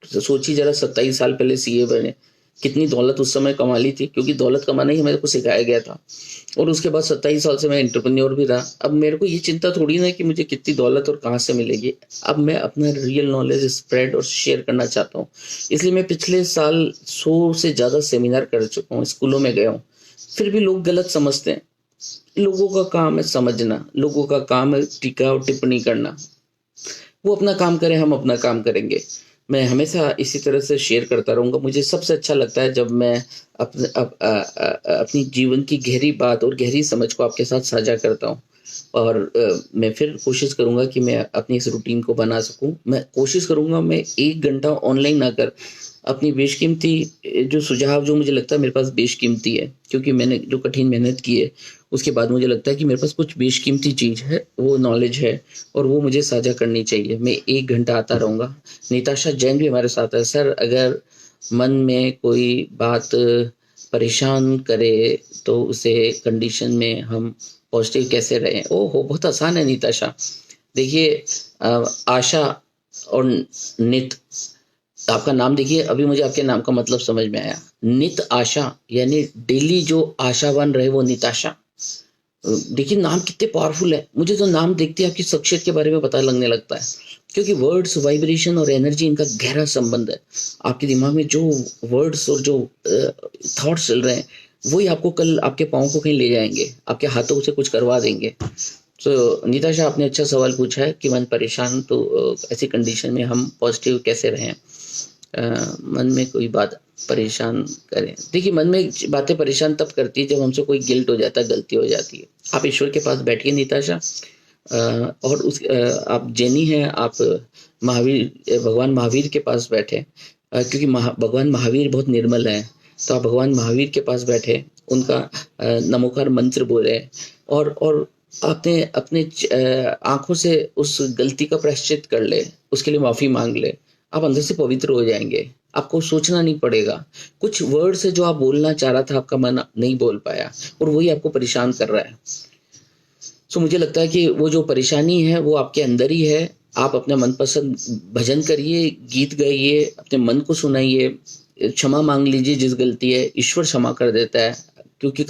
S1: तो सोचिए जरा 27 साल पहले सीए बने, कितनी दौलत उस समय कमा ली थी, क्योंकि दौलत कमाना ही मेरे को सिखाया गया था। और उसके बाद 27 साल से मैं एंटरप्रेन्योर भी रहा। अब मेरे को ये चिंता थोड़ी ना कि मुझे कितनी दौलत और कहाँ से मिलेगी, अब मैं अपना रियल नॉलेज स्प्रेड और शेयर करना चाहता हूँ। इसलिए मैं पिछले साल 100 से ज़्यादा सेमिनार कर चुका हूँ, स्कूलों में गया हूँ, फिर भी लोग गलत समझते हैं। लोगों का काम है समझना, लोगों का काम है टीका और टिप्पणी करना। वो अपना काम करें, हम अपना काम करेंगे। मैं हमेशा इसी तरह से शेयर करता रहूँगा। मुझे सबसे अच्छा लगता है जब मैं अपनी जीवन की गहरी बात और गहरी समझ को आपके साथ साझा करता हूँ। और मैं फिर कोशिश करूँगा कि मैं अपनी इस रूटीन को बना सकूँ। मैं कोशिश करूँगा मैं 1 घंटा ऑनलाइन ना कर अपनी बेशकीमती जो सुझाव, जो मुझे लगता है मेरे पास बेशकीमती है, क्योंकि मैंने जो कठिन मेहनत की है उसके बाद मुझे लगता है कि मेरे पास कुछ बेशकीमती चीज़ है, वो नॉलेज है, और वो मुझे साझा करनी चाहिए। मैं 1 घंटा आता रहूँगा। निताशा जैन भी हमारे साथ है। सर अगर मन में कोई बात परेशान करे तो उसे कंडीशन में हम पॉजिटिव कैसे रहें? ओहो बहुत आसान है निताशा। देखिए आशा और नित, आपका नाम देखिए, अभी मुझे आपके नाम का मतलब समझ में आया। नित आशा यानी डेली जो आशावान रहे, वो निताशा। देखिए नाम कितने पावरफुल है। मुझे तो नाम देखते ही आपकी शख्सियत के बारे में पता लगने लगता है, क्योंकि वर्ड्स, वाइब्रेशन और एनर्जी, इनका गहरा संबंध है। आपके दिमाग में जो वर्ड्स और जो थॉट्स चल रहे हैं वही आपको कल आपके पाँव को कहीं ले जाएंगे, आपके हाथों से कुछ करवा देंगे। तो निताशा आपने अच्छा सवाल पूछा है कि मन परेशान, तो ऐसी कंडीशन में हम पॉजिटिव कैसे रहें। मन में कोई बात, परेशान करें। देखिए, मन में बातें परेशान तब करती है जब हमसे कोई गिल्ट हो जाता है, गलती हो जाती है। आप ईश्वर के पास बैठिए निताशा, और आप जैनी हैं, आप महावीर, भगवान महावीर के पास बैठे, क्योंकि भगवान महावीर बहुत निर्मल हैं। तो आप भगवान महावीर के पास बैठे, उनका नमोकार मंत्र बोले, और आपने अपने आंखों से उस गलती का प्रायश्चित कर ले, उसके लिए माफी मांग ले। आप अंदर से पवित्र हो जाएंगे, आपको सोचना नहीं पड़ेगा। कुछ वर्ड्स है जो आप बोलना चाह रहा था, आपका मन नहीं बोल पाया, और वही आपको परेशान कर रहा है। सो मुझे लगता है कि वो जो परेशानी है वो आपके अंदर ही है। आप अपना मनपसंद भजन करिए, गीत गाइए, अपने मन को सुनाइए, क्षमा मांग लीजिए जिस गलती है, ईश्वर क्षमा कर देता है। क्योंकि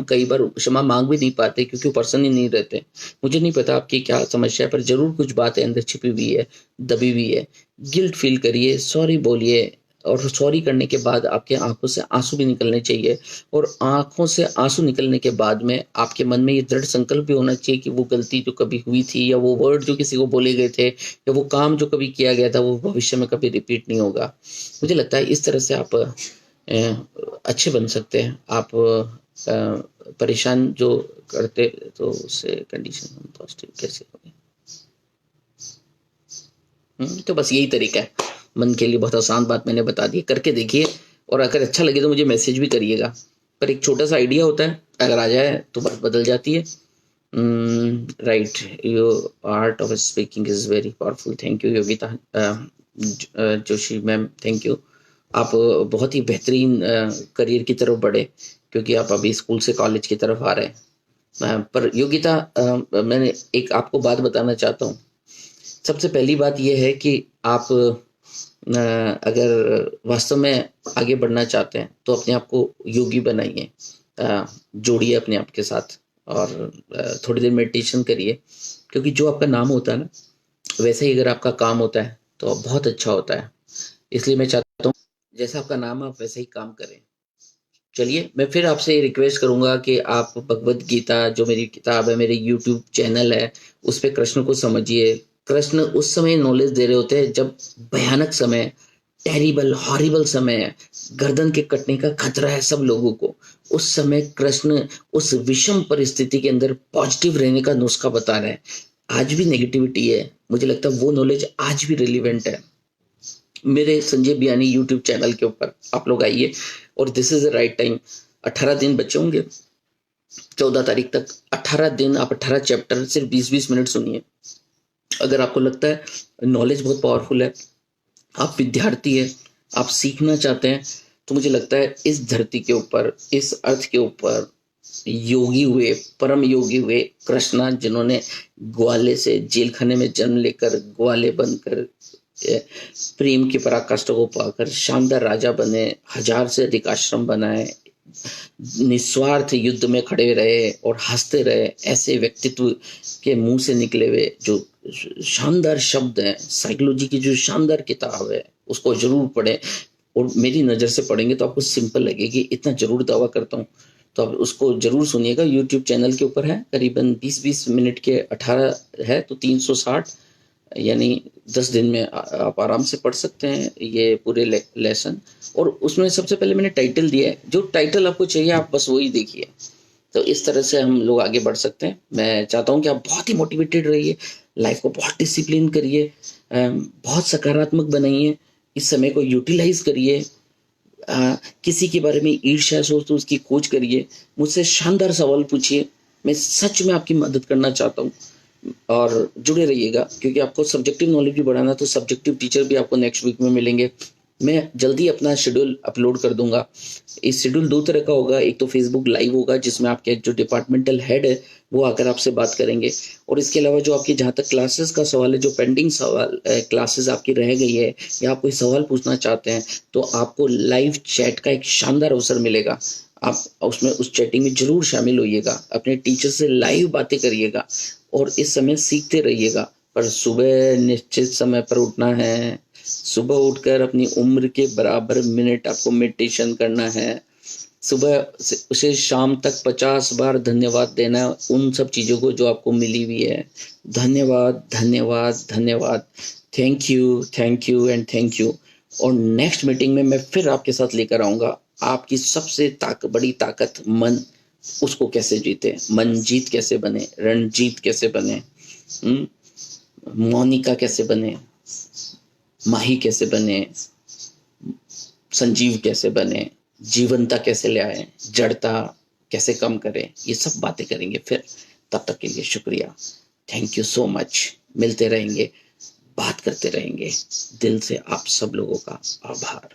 S1: कई बार क्षमा मांग भी नहीं पाते, क्योंकि वो पर्सन ही नहीं रहते। मुझे नहीं पता आपकी क्या समस्या है, पर जरूर कुछ बातें अंदर छिपी हुई है, दबी हुई है। गिल्ट फील करिए, सॉरी बोलिए, और सॉरी करने के बाद आपके आंखों से आंसू भी निकलने चाहिए। और आंखों से आंसू निकलने के बाद में आपके मन में ये दृढ़ संकल्प भी होना चाहिए कि वो गलती जो कभी हुई थी, या वो वर्ड जो किसी को बोले गए थे, या वो काम जो कभी किया गया था, वो भविष्य में कभी रिपीट नहीं होगा। मुझे लगता है इस तरह से आप अच्छे बन सकते हैं। आप परेशान जो करते, तो उससे कंडीशन पॉजिटिव कैसे होगी। तो बस यही तरीका है। मन के लिए बहुत आसान बात मैंने बता दी, करके देखिए, और अगर अच्छा लगे तो मुझे मैसेज भी करिएगा। पर एक छोटा सा आइडिया होता है, अगर आ जाए तो बात बदल जाती है। Right, your art of speaking is very powerful. Thank you Yogita Joshi ma'am, thank you. आप बहुत ही बेहतरीन करियर की तरफ बढ़े, क्योंकि आप अभी स्कूल से कॉलेज की तरफ आ रहे हैं। पर योगिता, मैंने एक आपको बात बताना चाहता हूँ। सबसे पहली बात यह है कि आप अगर वास्तव में आगे बढ़ना चाहते हैं तो अपने आप को योगी बनाइए, जोड़िए अपने आप के साथ, और थोड़ी देर मेडिटेशन करिए। क्योंकि जो आपका नाम होता है ना, वैसे ही अगर आपका काम होता है तो बहुत अच्छा होता है। इसलिए मैं चाहता हूँ जैसा आपका नाम है आप वैसे ही काम करें। चलिए, मैं फिर आपसे रिक्वेस्ट करूंगा कि आप भगवत गीता, जो मेरी किताब है, मेरे यूट्यूब चैनल है, उस पे कृष्ण को समझिए। कृष्ण उस समय नॉलेज दे रहे होते हैं जब भयानक समय, टेरिबल हॉरिबल समय है, गर्दन के कटने का खतरा है सब लोगों को। उस समय कृष्ण उस विषम परिस्थिति के अंदर पॉजिटिव रहने का नुस्खा बता रहे हैं। आज भी नेगेटिविटी है, मुझे लगता है वो नॉलेज आज भी रिलीवेंट है। मेरे संजय बियानी यूट्यूब चैनल के ऊपर आप लोग आइए, और this is the right time. 18 दिन बचे होंगे 14 तारीख तक। 18 दिन आप 18 चैप्टर सिर्फ 20-20 मिनट सुनिए। अगर आपको लगता है नॉलेज बहुत पावरफुल है, आप विद्यार्थी है, आप सीखना चाहते हैं, तो मुझे लगता है इस धरती के ऊपर, इस अर्थ के ऊपर योगी हुए, परम योगी हुए कृष्णा, जिन्होंने ग्वाले से जेल खाने में जन्म लेकर ग्वाले बनकर प्रेम की पराकाष्ठा को पाकर शानदार राजा बने, 1000 से अधिक आश्रम बनाए, निस्वार्थ युद्ध में खड़े रहे और हंसते रहे, ऐसे व्यक्तित्व के मुंह से निकले हुए जो शानदार शब्द हैं, साइकोलॉजी की जो शानदार किताब है, उसको जरूर पढ़ें। और मेरी नज़र से पढ़ेंगे तो आपको सिंपल लगेगी, इतना जरूर दावा करता हूँ। तो आप उसको जरूर सुनिएगा, यूट्यूब चैनल के ऊपर है, करीबन 20-20 मिनट के 18 है, तो 360, यानी 10 दिन में आप आराम से पढ़ सकते हैं ये पूरे लेसन। और उसमें सबसे पहले मैंने टाइटल दिया है, जो टाइटल आपको चाहिए आप बस वही देखिए। तो इस तरह से हम लोग आगे बढ़ सकते हैं। मैं चाहता हूँ कि आप बहुत ही मोटिवेटेड रहिए, लाइफ को बहुत डिसिप्लिन करिए, बहुत सकारात्मक बनाइए, इस समय को यूटिलाइज करिए। किसी के बारे में ईर्ष्या सोच तो उसकी खोज करिए, मुझसे शानदार सवाल पूछिए, मैं सच में आपकी मदद करना चाहता हूँ। और जुड़े रहिएगा, क्योंकि आपको सब्जेक्टिव नॉलेज भी बढ़ाना, तो सब्जेक्टिव टीचर भी आपको नेक्स्ट वीक में मिलेंगे। मैं जल्दी अपना शेड्यूल अपलोड कर दूंगा। इस शेड्यूल 2 तरह का होगा, एक तो फेसबुक लाइव होगा जिसमें आपके जो डिपार्टमेंटल हेड है वो आकर आपसे बात करेंगे, और इसके अलावा जो आपकी जहाँ तक क्लासेस का सवाल है, जो पेंडिंग सवाल क्लासेस आपकी रह गई है, या आप कोई सवाल पूछना चाहते हैं, तो आपको लाइव चैट का एक शानदार अवसर मिलेगा। आप उसमें उस चैटिंग में जरूर शामिल होइएगा, अपने टीचर से लाइव बातें करिएगा, और इस समय सीखते रहिएगा। पर सुबह निश्चित समय पर उठना है, सुबह उठकर अपनी उम्र के बराबर मिनट आपको मेडिटेशन करना है, सुबह से उसे शाम तक 50 बार धन्यवाद देना है उन सब चीज़ों को जो आपको मिली हुई है। धन्यवाद, धन्यवाद, धन्यवाद, thank you and thank you. और नेक्स्ट मीटिंग में मैं फिर आपके साथ लेकर आऊँगा आपकी सबसे बड़ी ताकत मन, उसको कैसे जीते, मनजीत कैसे बने, रणजीत कैसे बने, मोनिका कैसे बने, माही कैसे बने, संजीव कैसे बने, जीवंता कैसे ले आए, जड़ता कैसे कम करें, ये सब बातें करेंगे फिर। तब तक के लिए शुक्रिया, थैंक यू सो मच। मिलते रहेंगे, बात करते रहेंगे। दिल से आप सब लोगों का आभार।